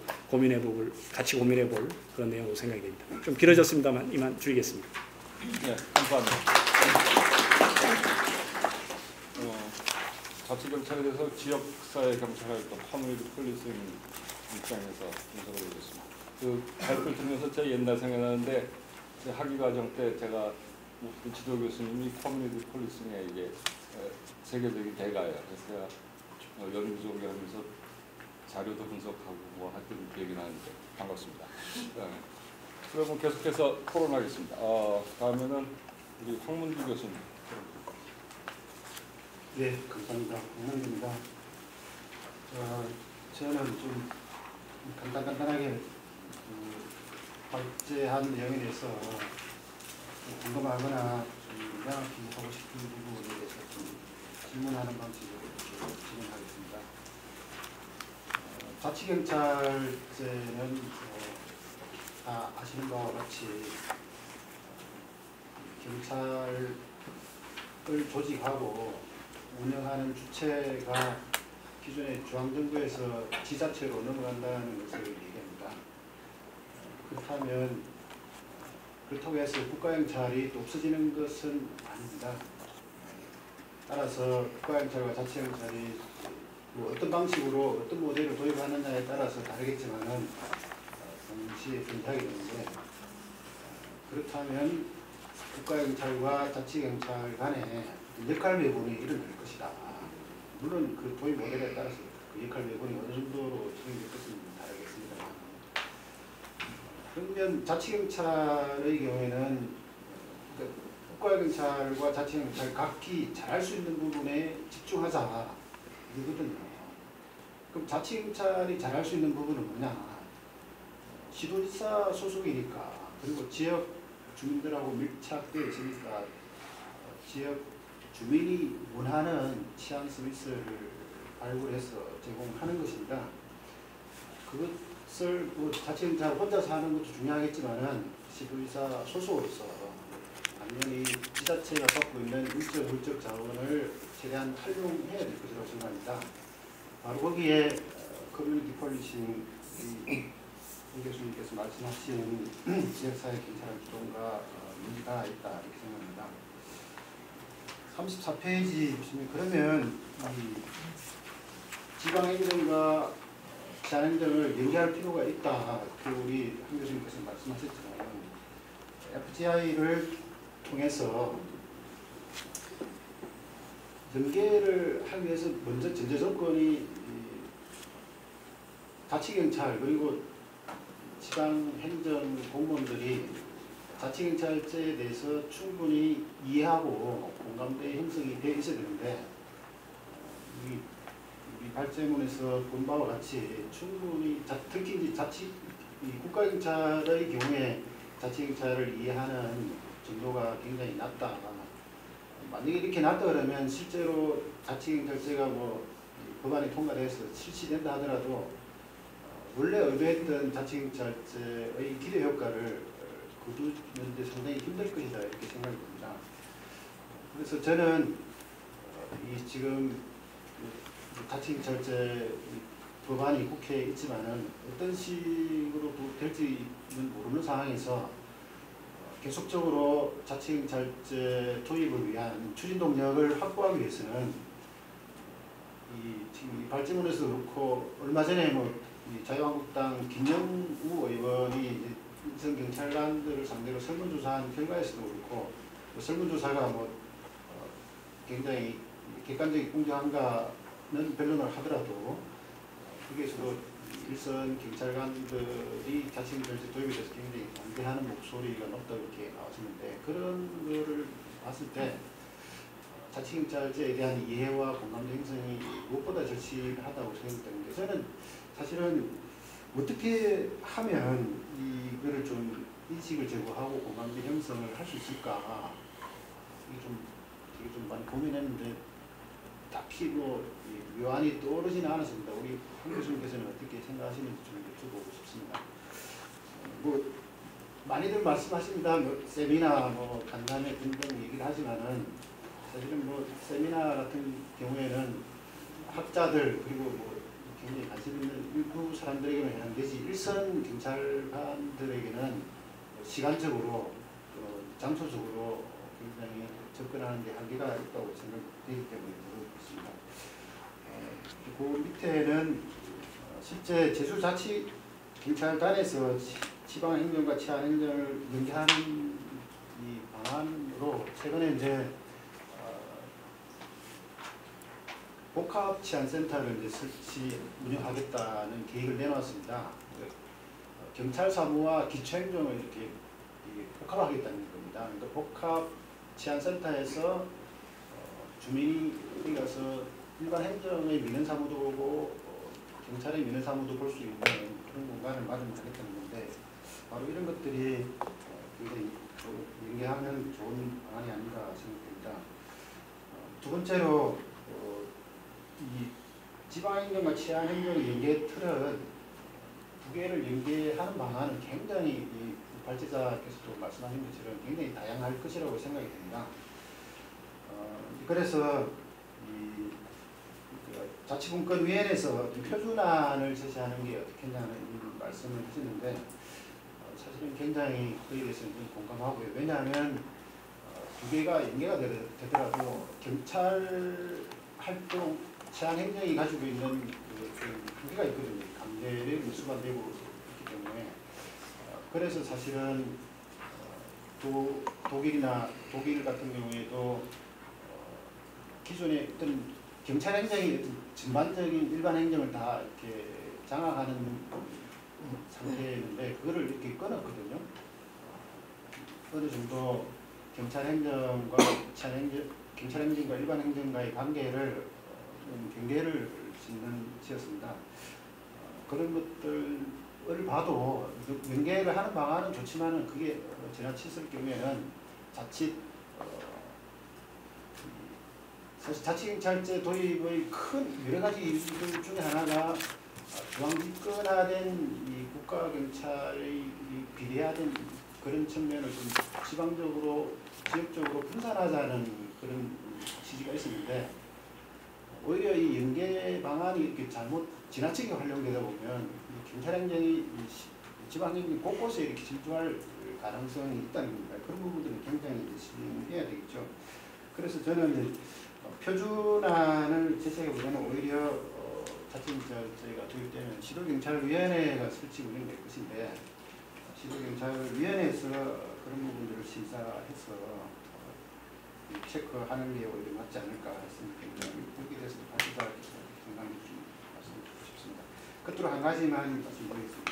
같이 고민해볼 그런 내용으로 생각이 됩니다. 좀 길어졌습니다만 이만 줄이겠습니다. 네, 감사합니다. 자치경찰에 대해서 지역사회 경찰 활동 커뮤니티 폴리싱 입장에서 분석을 해줬습니다. 그 발표를 들으면서 제 옛날 생각나는데 학위 과정 때 제가 지도 교수님이 커뮤니티 폴리싱의 이게 세계적인 대가예요. 그래서 제가 연구조기 하면서 자료도 분석하고 뭐 하여튼 기억이 나는데 반갑습니다. 네. 그러면 계속해서 토론하겠습니다. 다음에는 우리 황문주 교수님. 네, 감사합니다. 황문주입니다. 저는 좀 간단하게 발제한 내용에 대해서 궁금하거나 좀 명확히 하고 싶은 부분에 대해서 좀 질문하는 방식으로 진행하겠습니다. 자치경찰제는 다 아시는 바와 같이 경찰을 조직하고 운영하는 주체가 기존의 중앙정부에서 지자체로 넘어간다는 것을 얘기합니다. 그렇다고 해서 국가경찰이 없어지는 것은 아닙니다. 따라서 국가경찰과 자치경찰이 어떤 방식으로 어떤 모델을 도입하느냐에 따라서 다르겠지만은 동시에 존재하게 되는데, 그렇다면 국가경찰과 자치경찰 간에 역할 배분이 일어날 것이다. 물론 그 도입 모델에 따라서 그 역할 배분이 어느 정도로 진행될 것은 다르겠습니다만, 그러면 자치경찰의 경우에는 국가경찰과 자치경찰 각기 잘할 수 있는 부분에 집중하자 이거거든요. 그럼 자치경찰이 잘할 수 있는 부분은 뭐냐? 지도지사 소속이니까, 그리고 지역 주민들하고 밀착되어 있으니까 지역 주민이 원하는 치안 서비스를 발굴해서 제공하는 것입니다. 그것을 자치경찰 혼자서 하는 것도 중요하겠지만은 지도지사 소속으로서 당연히 지자체가 갖고 있는 물적 자원을 최대한 활용해야 될 것이라고 생각합니다. 바로 거기에 커뮤니티 폴리싱 임 교수님께서 말씀하신 지역사회 경찰 활동과 문제가 있다 이렇게 생각합니다. 34페이지 보시면, 그러면 지방행정과 지자행정을 연계할 필요가 있다. 우리 한 교수님께서 말씀하셨지만 FGI를 통해서 연계를 하기 위해서 먼저 전제 조건이 자치경찰 그리고 지방행정 공무원들이 자치경찰제에 대해서 충분히 이해하고 공감대 형성이 되어 있어야 되는데, 이 발제문에서 본 바와 같이 충분히 특히 국가경찰의 경우에 자치경찰을 이해하는 정도가 굉장히 낮다. 만약에 이렇게 낮다 그러면 실제로 자치경찰제가 법안이 통과돼서 실시된다 하더라도 원래 의도했던 자치경찰제의 기대 효과를 거두는데 상당히 힘들 것이다 이렇게 생각이 듭니다. 그래서 저는 지금 자치경찰제 법안이 국회에 있지만은 어떤 식으로 될지는 모르는 상황에서 계속적으로 자치경찰제 도입을 위한 추진 동력을 확보하기 위해서는 지금 이 발제문에서 그렇고 얼마 전에 자유한국당 김영우 의원이 인천 경찰관들을 상대로 설문조사한 결과에서도 그렇고, 설문조사가 굉장히 객관적인 공정한가는 변론을 하더라도 거기에서도 일선 경찰관들이 자치경찰제 도입에 대해서 굉장히 반대하는 목소리가 높다고 이렇게 나왔었는데 그런 거를 봤을 때 자치경찰제에 대한 이해와 공감대 형성이 무엇보다 절실하다고 생각되는데 저는 사실은 어떻게 하면 이거를 좀 인식을 제고하고 공감대 형성을 할 수 있을까 이게 좀 많이 고민했는데 딱히 뭐 묘안이 떠오르지는 않았습니다. 우리 황 교수님께서는 어떻게 생각하시는지 좀 여쭤보고 싶습니다. 뭐 많이들 말씀하십니다. 뭐 세미나 뭐 간담회 등등 얘기를 하지만은 사실은 뭐 세미나 같은 경우에는 학자들 그리고 뭐 굉장히 관심 있는 일부 사람들에게만 해당되지 일선 경찰관들에게는 시간적으로 장소적으로 굉장히 접근하는 데 한계가 있다고 생각되기 때문에 그렇고 있습니다. 그 밑에는 실제 제주자치경찰단에서 지방행정과 치안행정을 연계하는 이 방안으로 최근에 이제 복합치안센터를 이제 설치 운영하겠다는 계획을 내놨습니다. 경찰 사무와 기초행정을 이렇게 복합하겠다는 겁니다. 그러니까 복합치안센터에서 주민이 여기 가서 일반 행정의 민원 사무도 보고 경찰의 민원 사무도 볼 수 있는 그런 공간을 마련하겠다는 건데 바로 이런 것들이 굉장히 연계하면 좋은 방안이 아닌가 생각됩니다. 두 번째로 이 지방행정과 치안행정 연계 틀은 두 개를 연계하는 방안은 굉장히 이 발제자께서도 말씀하신 것처럼 굉장히 다양할 것이라고 생각이 됩니다. 그래서 이 자치분권위원회에서 표준안을 제시하는 게 어떻겠냐는 말씀을 하셨는데 사실은 굉장히 그에 대해서는 좀 공감하고요. 왜냐하면 두 개가 연계가 되더라도 경찰 활동 치안행정이 가지고 있는 그 한계가 있거든요. 강제력이 수반되고 있기 때문에 그래서 사실은 독일 같은 경우에도 기존의 어떤 경찰 행정이 전반적인 일반 행정을 다 이렇게 장악하는 상태였는데 그거를 이렇게 끊었거든요. 어느 정도 경찰 행정과 경찰 행정과 일반 행정과의 관계를 경계를 짓는 지었습니다. 그런 것들을 봐도 연계를 하는 방안은 좋지만은 그게 지나쳤을 경우에는 자칫 사실 자치경찰제 도입의 큰 여러 가지 이유들 중에 하나가 중앙집권화된 이 국가경찰의 비례화된 그런 측면을 좀 지방적으로 지역적으로 분산하자는 그런 지지가 있었는데 오히려 이 연계 방안이 이렇게 잘못 지나치게 활용되다 보면 경찰행정이 지방행정 곳곳에 이렇게 질주할 가능성이 있다는 겁니다. 그런 부분들은 굉장히 신경해야 되겠죠. 그래서 저는 이제 표준안을 제시하기보다는 오히려 자치경찰제가 도입되면 시도경찰위원회가 설치 운영될 것인데 시도경찰위원회에서 그런 부분들을 심사해서 체크하는 게 오히려 맞지 않을까 했습니다. 거기에 대해서 발표자께서 생각해 주신 말씀 드리고 싶습니다. 끝으로 한 가지만 말씀드리겠습니다.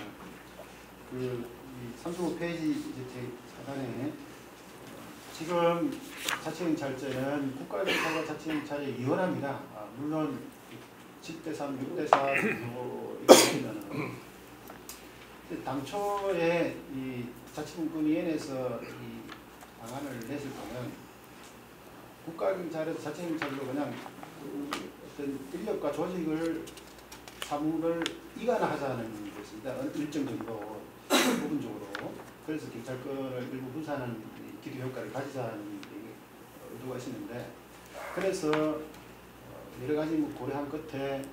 이 35페이지 제 사단에 지금 자치경찰제는 국가경찰과 자치경찰이 이원합니다. 물론 7대3, 6대4 정도 이루어지면은 당초에 이 자치분권위원회에서 이 방안을 냈을 때는 국가경찰에서 자치경찰로 그냥 어떤 인력과 조직을 사무를 이관하자는 것입니다. 일정 정도 부분적으로. 그래서 경찰권을 일부 분산하는 기도 효과를 가지자는 의도가 있었는데 그래서 여러 가지 고려한 끝에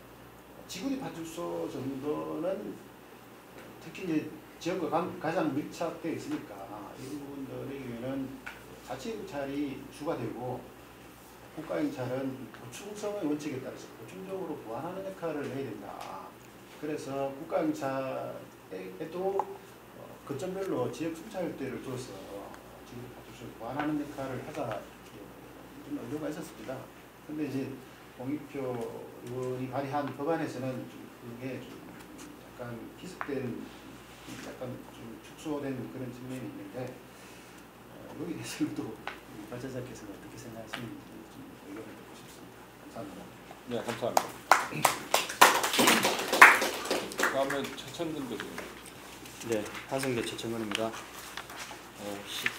지구리 파출소 정도는 특히 이제 지역과 가장 밀착되어 있으니까 이 부분들의 경우에는 자치경찰이 주가 되고 국가경찰은 보충성의 원칙에 따라서 보충적으로 보완하는 역할을 해야 된다. 그래서 국가경찰에도 거점별로 지역 순찰대를 둬서 지구리 파출소를 보완하는 역할을 하자 이런 의도가 있었습니다. 그런데 이제 홍익표 의원이 발의한 법안에서는 좀 그게 좀 약간 희석된, 약간 좀 축소된 그런 측면이 있는데 여기에 대해서는 또 발제자께서는 어떻게 생각하시는지 좀 의견을 듣고 싶습니다. 감사합니다. 네, 감사합니다. 다음에 최천근 교수님. 네, 한성대 최천근입니다.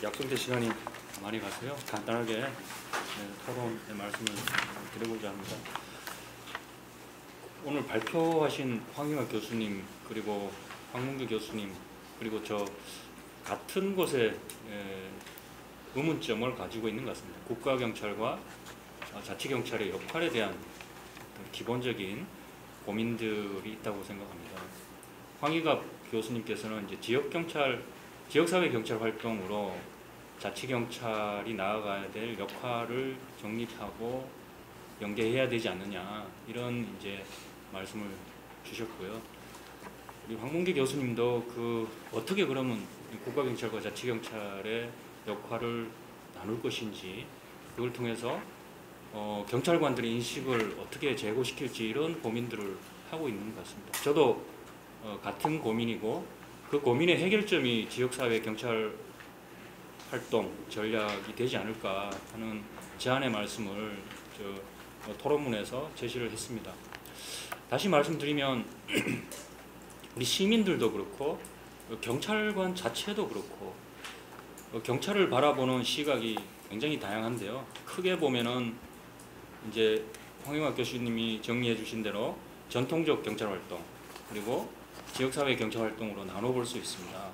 약속된 시간이 많이 가서요. 간단하게 토론의 말씀을 드리고자 합니다. 오늘 발표하신 황영학 교수님 그리고 황문규 교수님 그리고 저 같은 곳에 의문점을 가지고 있는 것 같습니다. 국가경찰과 자치경찰의 역할에 대한 기본적인 고민들이 있다고 생각합니다. 황희갑 교수님께서는 이제 지역사회 경찰 활동으로 자치경찰이 나아가야 될 역할을 정립하고 연계해야 되지 않느냐 이런 이제 말씀을 주셨고요. 우리 황문기 교수님도 어떻게 그러면 국가경찰과 자치경찰의 역할을 나눌 것인지 그걸 통해서 경찰관들의 인식을 어떻게 제고시킬지 이런 고민들을 하고 있는 것 같습니다. 저도 같은 고민이고 그 고민의 해결점이 지역사회 경찰 활동 전략이 되지 않을까 하는 제안의 말씀을 토론문에서 제시를 했습니다. 다시 말씀드리면 우리 시민들도 그렇고 경찰관 자체도 그렇고 경찰을 바라보는 시각이 굉장히 다양한데요. 크게 보면은 이제 황영학 교수님이 정리해 주신 대로 전통적 경찰 활동 그리고 지역사회 경찰 활동으로 나눠볼 수 있습니다.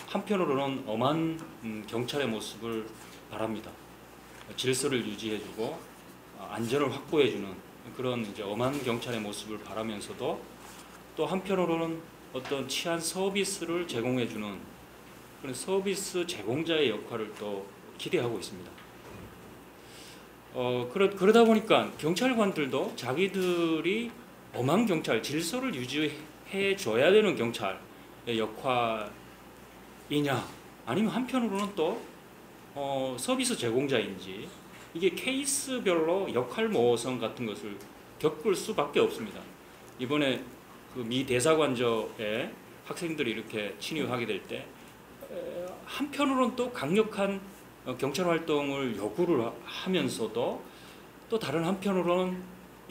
한편으로는 엄한 경찰의 모습을 바랍니다. 질서를 유지해주고 안전을 확보해주는 그런 이제 엄한 경찰의 모습을 바라면서도 또 한편으로는 어떤 치안 서비스를 제공해주는 그런 서비스 제공자의 역할을 또 기대하고 있습니다. 그러다 보니까 경찰관들도 자기들이 엄한 경찰, 질서를 유지해 줘야 되는 경찰의 역할이냐 아니면 한편으로는 또 서비스 제공자인지 이게 케이스별로 역할 모호성 같은 것을 겪을 수밖에 없습니다. 이번에 그 미 대사관저에 학생들이 이렇게 침입하게 될 때 한편으로는 또 강력한 경찰 활동을 요구를 하면서도 또 다른 한편으로는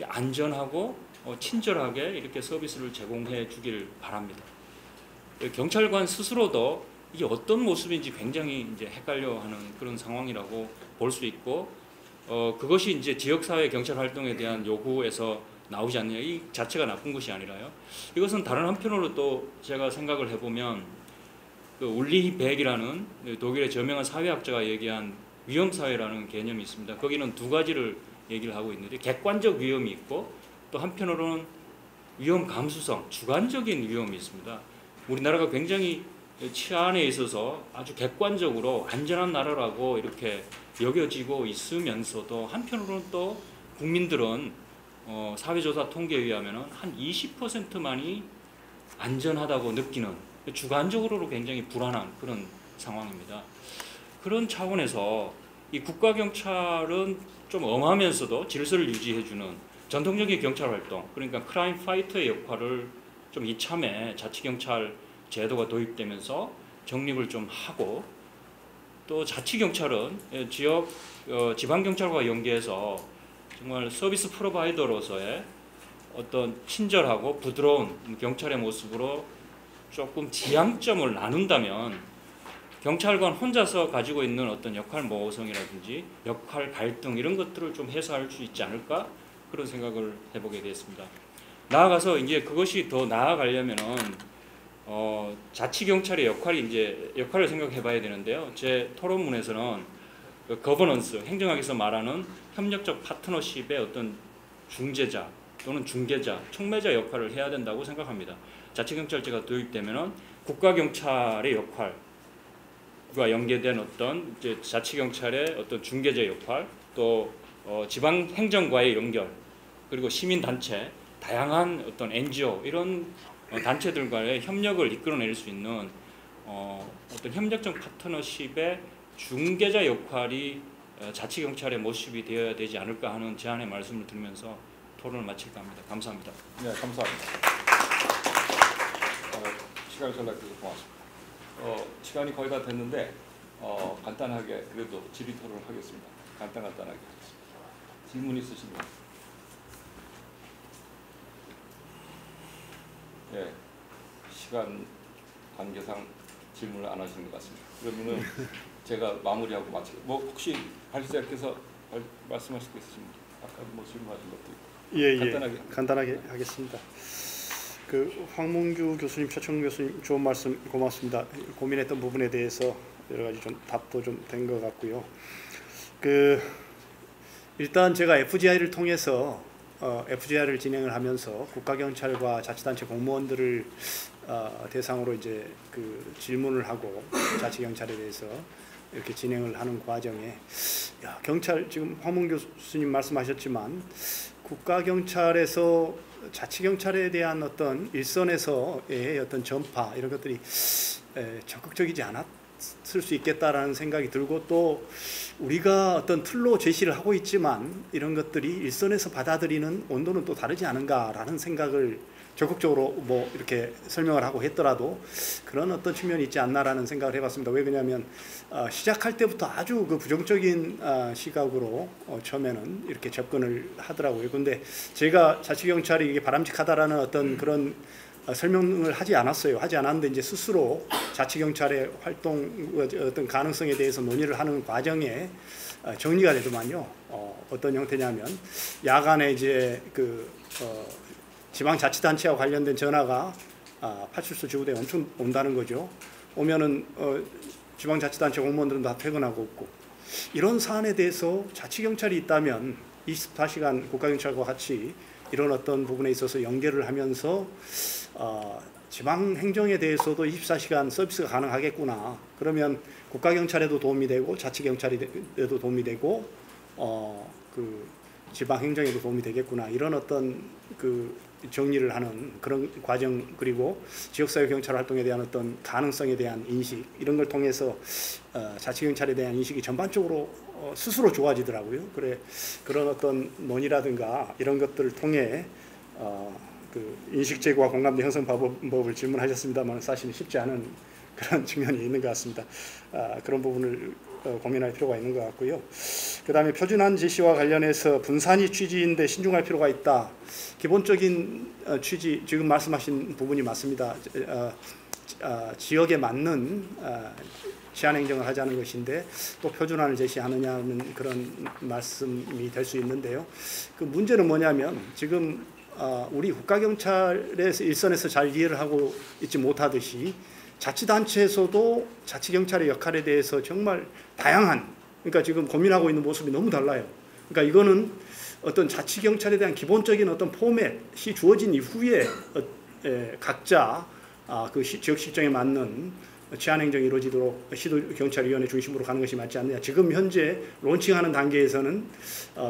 안전하고 친절하게 이렇게 서비스를 제공해 주길 바랍니다. 경찰관 스스로도 이게 어떤 모습인지 굉장히 이제 헷갈려하는 그런 상황이라고 볼 수 있고 그것이 이제 지역사회 경찰 활동에 대한 요구에서 나오지 않느냐 이 자체가 나쁜 것이 아니라요. 이것은 다른 한편으로 또 제가 생각을 해보면 울리 백이라는 독일의 저명한 사회학자가 얘기한 위험사회라는 개념이 있습니다. 거기는 두 가지를 얘기를 하고 있는데 객관적 위험이 있고 또 한편으로는 위험 감수성, 주관적인 위험이 있습니다. 우리나라가 굉장히 치안에 있어서 아주 객관적으로 안전한 나라라고 이렇게 여겨지고 있으면서도 한편으로는 또 국민들은 사회조사 통계에 의하면 한 20%만이 안전하다고 느끼는 주관적으로 굉장히 불안한 그런 상황입니다. 그런 차원에서 이 국가경찰은 좀 엄하면서도 질서를 유지해주는 전통적인 경찰 활동, 그러니까 크라임 파이터의 역할을 좀 이참에 자치경찰 제도가 도입되면서 정립을 좀 하고 또 자치경찰은 지방경찰과 연계해서 정말 서비스 프로바이더로서의 어떤 친절하고 부드러운 경찰의 모습으로 조금 지향점을 나눈다면 경찰관 혼자서 가지고 있는 어떤 역할 모호성이라든지 역할 갈등 이런 것들을 좀 해소할 수 있지 않을까 그런 생각을 해보게 되었습니다. 나아가서 이제 그것이 더 나아가려면은 자치경찰의 역할을 생각해봐야 되는데요. 제 토론문에서는 거버넌스, 행정학에서 말하는 협력적 파트너십의 어떤 중재자 또는 중개자, 촉매자 역할을 해야 된다고 생각합니다. 자치경찰제가 도입되면은 국가경찰의 역할과 연계된 어떤 이제 자치경찰의 어떤 중개자 역할, 또 지방행정과의 연결, 그리고 시민단체, 다양한 어떤 NGO 이런 단체들과의 협력을 이끌어낼 수 있는 어떤 협력적 파트너십의 중개자 역할이 자치경찰의 모습이 되어야 되지 않을까 하는 제안의 말씀을 드리면서 토론을 마칠까 합니다. 감사합니다. 네, 감사합니다. 시간을 전락해서 고맙습니다. 시간이 거의 다 됐는데 간단하게 그래도 질의 토론을 하겠습니다. 간단하게 하겠습니다. 질문 있으신가요? 네, 시간 관계상 질문을 안 하시는 것 같습니다. 그러면은 제가 마무리하고 마치고 혹시 발제자께서 말씀하실 게 있으십니까? 아까 질문하신 것도 있고. 간단하게 하겠습니다. 황문규 교수님, 최청 교수님 좋은 말씀 고맙습니다. 고민했던 부분에 대해서 여러 가지 좀 답도 좀 된 것 같고요. 일단 제가 FGI를 통해서 FGI를 진행을 하면서 국가경찰과 자치단체 공무원들을 대상으로 이제 질문을 하고 자치경찰에 대해서 이렇게 진행을 하는 과정에 경찰 지금 황문규 교수님 말씀하셨지만 국가경찰에서 자치경찰에 대한 어떤 일선에서의 어떤 전파 이런 것들이 적극적이지 않았을 수 있겠다라는 생각이 들고 또 우리가 어떤 틀로 제시를 하고 있지만 이런 것들이 일선에서 받아들이는 온도는 또 다르지 않은가라는 생각을 적극적으로 이렇게 설명을 하고 했더라도 그런 어떤 측면이 있지 않나라는 생각을 해봤습니다. 왜 그러냐면 시작할 때부터 아주 부정적인 시각으로 처음에는 이렇게 접근을 하더라고요. 근데 제가 자치경찰이 이게 바람직하다라는 어떤 그런 설명을 하지 않았어요. 하지 않았는데 이제 스스로 자치경찰의 활동 어떤 가능성에 대해서 논의를 하는 과정에 정리가 되더만요. 어떤 형태냐면 야간에 이제 지방자치단체와 관련된 전화가 파출소 지구대에 엄청 온다는 거죠. 오면은 지방자치단체 공무원들은 다 퇴근하고 없고 이런 사안에 대해서 자치경찰이 있다면 24시간 국가경찰과 같이 이런 어떤 부분에 있어서 연계를 하면서 지방행정에 대해서도 24시간 서비스가 가능하겠구나. 그러면 국가경찰에도 도움이 되고 자치경찰에도 도움이 되고 지방행정에도 도움이 되겠구나. 이런 어떤 정리를 하는 그런 과정 그리고 지역사회 경찰 활동에 대한 어떤 가능성에 대한 인식 이런 걸 통해서 자치경찰에 대한 인식이 전반적으로 스스로 좋아지더라고요. 그런 어떤 논의라든가 이런 것들을 통해 인식 제고와 공감대 형성 방법을 질문하셨습니다만 사실 쉽지 않은 그런 측면이 있는 것 같습니다. 그런 부분을 고민할 필요가 있는 것 같고요. 그 다음에 표준안 제시와 관련해서 분산이 취지인데 신중할 필요가 있다. 기본적인 취지 지금 말씀하신 부분이 맞습니다. 지역에 맞는 시한행정을 하자는 것인데 또 표준안을 제시하느냐는 그런 말씀이 될 수 있는데요. 문제는 뭐냐면 지금 우리 국가경찰에서 일선에서 잘 이해를 하고 있지 못하듯이 자치단체에서도 자치경찰의 역할에 대해서 정말 다양한 그러니까 지금 고민하고 있는 모습이 너무 달라요. 그러니까 이거는 어떤 자치경찰에 대한 기본적인 어떤 포맷이 주어진 이후에 각자 지역 실정에 맞는 치안행정이 이루어지도록 시도경찰위원회 중심으로 가는 것이 맞지 않느냐. 지금 현재 론칭하는 단계에서는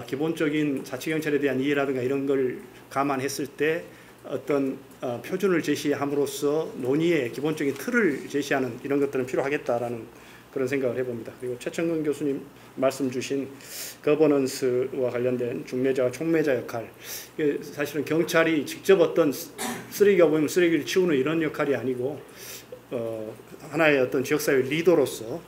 기본적인 자치경찰에 대한 이해라든가 이런 걸 감안했을 때 어떤 표준을 제시함으로써 논의의 기본적인 틀을 제시하는 이런 것들은 필요하겠다라는 그런 생각을 해봅니다. 그리고 최천근 교수님 말씀 주신 거버넌스와 관련된 중매자와 총매자 역할 이게 사실은 경찰이 직접 어떤 쓰레기가 보이면 쓰레기를 치우는 이런 역할이 아니고 하나의 어떤 지역사회 리더로서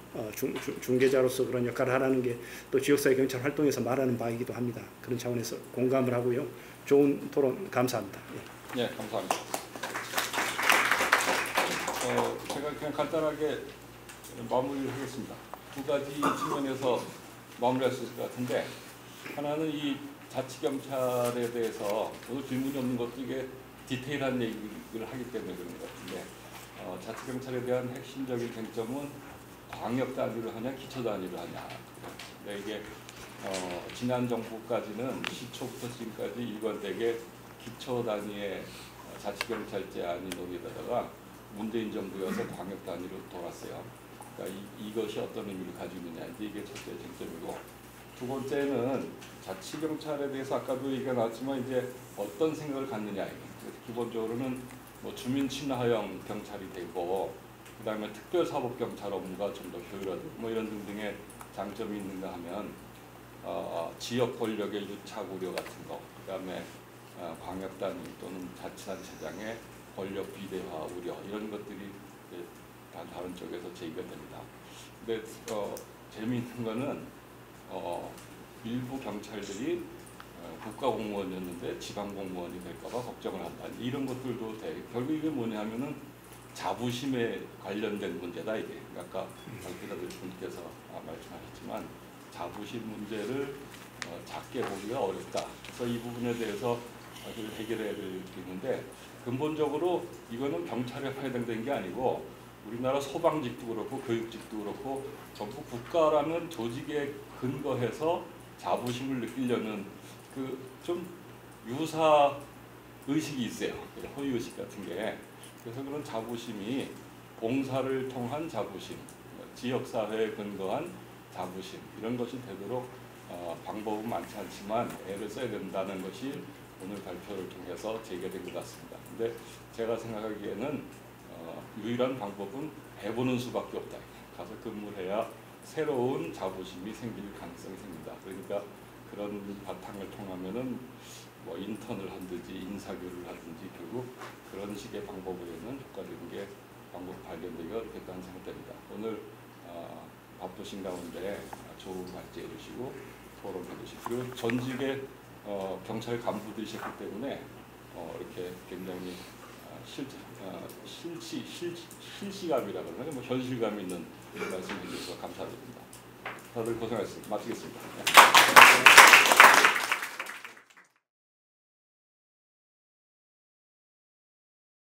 중개자로서 그런 역할을 하라는 게 또 지역사회 경찰 활동에서 말하는 바이기도 합니다. 그런 차원에서 공감을 하고요. 좋은 토론 감사합니다. 네, 감사합니다. 제가 그냥 간단하게 마무리를 하겠습니다. 두 가지 측면에서 마무리할 수 있을 것 같은데 하나는 이 자치경찰에 대해서 저도 질문이 없는 것도 이게 디테일한 얘기를 하기 때문에 그런 것 같은데 자치경찰에 대한 핵심적인 쟁점은 광역 단위로 하냐 기초 단위로 하냐. 근데 이게 지난 정부까지는 시초부터 지금까지 일관되게 기초 단위의 자치경찰제안이 논의되다가 문재인 정부여서 광역 단위로 돌았어요. 그러니까 이것이 어떤 의미를 가지고 있느냐 이게 첫째 쟁점이고 두 번째는 자치경찰에 대해서 아까도 얘기가 나왔지만 이제 어떤 생각을 갖느냐 그래서 기본적으로는 주민 친화형 경찰이 되고 그다음에 특별사법경찰 업무가 좀 더 효율화되고 이런 등등의 장점이 있는가 하면 지역 권력의 유착 우려 같은 거 그다음에 광역단위 또는 자치단체장의 권력 비대화 우려 이런 것들이 다른 쪽에서 제기가 됩니다. 근데 재미있는 거는 일부 경찰들이 국가공무원이었는데 지방공무원이 될까봐 걱정을 한다. 이런 것들도 돼. 결국 이게 뭐냐면은 자부심에 관련된 문제다 이게. 아까 발표자들 분께서 말씀하셨지만 자부심 문제를 작게 보기가 어렵다. 그래서 이 부분에 대해서 해결해야 될 게 있는데 근본적으로 이거는 경찰에 해당되는 게 아니고 우리나라 소방직도 그렇고 교육직도 그렇고 전부 국가라는 조직에 근거해서 자부심을 느끼려는 그 좀 유사 의식이 있어요. 허위 의식 같은 게. 그래서 그런 자부심이 봉사를 통한 자부심, 지역사회에 근거한 자부심 이런 것이 되도록 방법은 많지 않지만 애를 써야 된다는 것이 오늘 발표를 통해서 제기된 것 같습니다. 근데 제가 생각하기에는 유일한 방법은 해보는 수밖에 없다. 가서 근무를 해야 새로운 자부심이 생길 가능성이 생긴다. 그러니까 그런 바탕을 통하면은 뭐 인턴을 하든지 인사교육을 하든지 결국 그런 식의 방법으로는 효과적인 게 방법 발견되기가 어렵겠다는 생각됩니다. 오늘 바쁘신 가운데 좋은 발제해 주시고 토론해 주시고 그리고 전직의 경찰 간부들이셨기 때문에 이렇게 굉장히 실시감이라 그러나요? 뭐 현실감 있는 말씀해 주셔서 감사드립니다. 다들 고생하셨습니다. 마치겠습니다.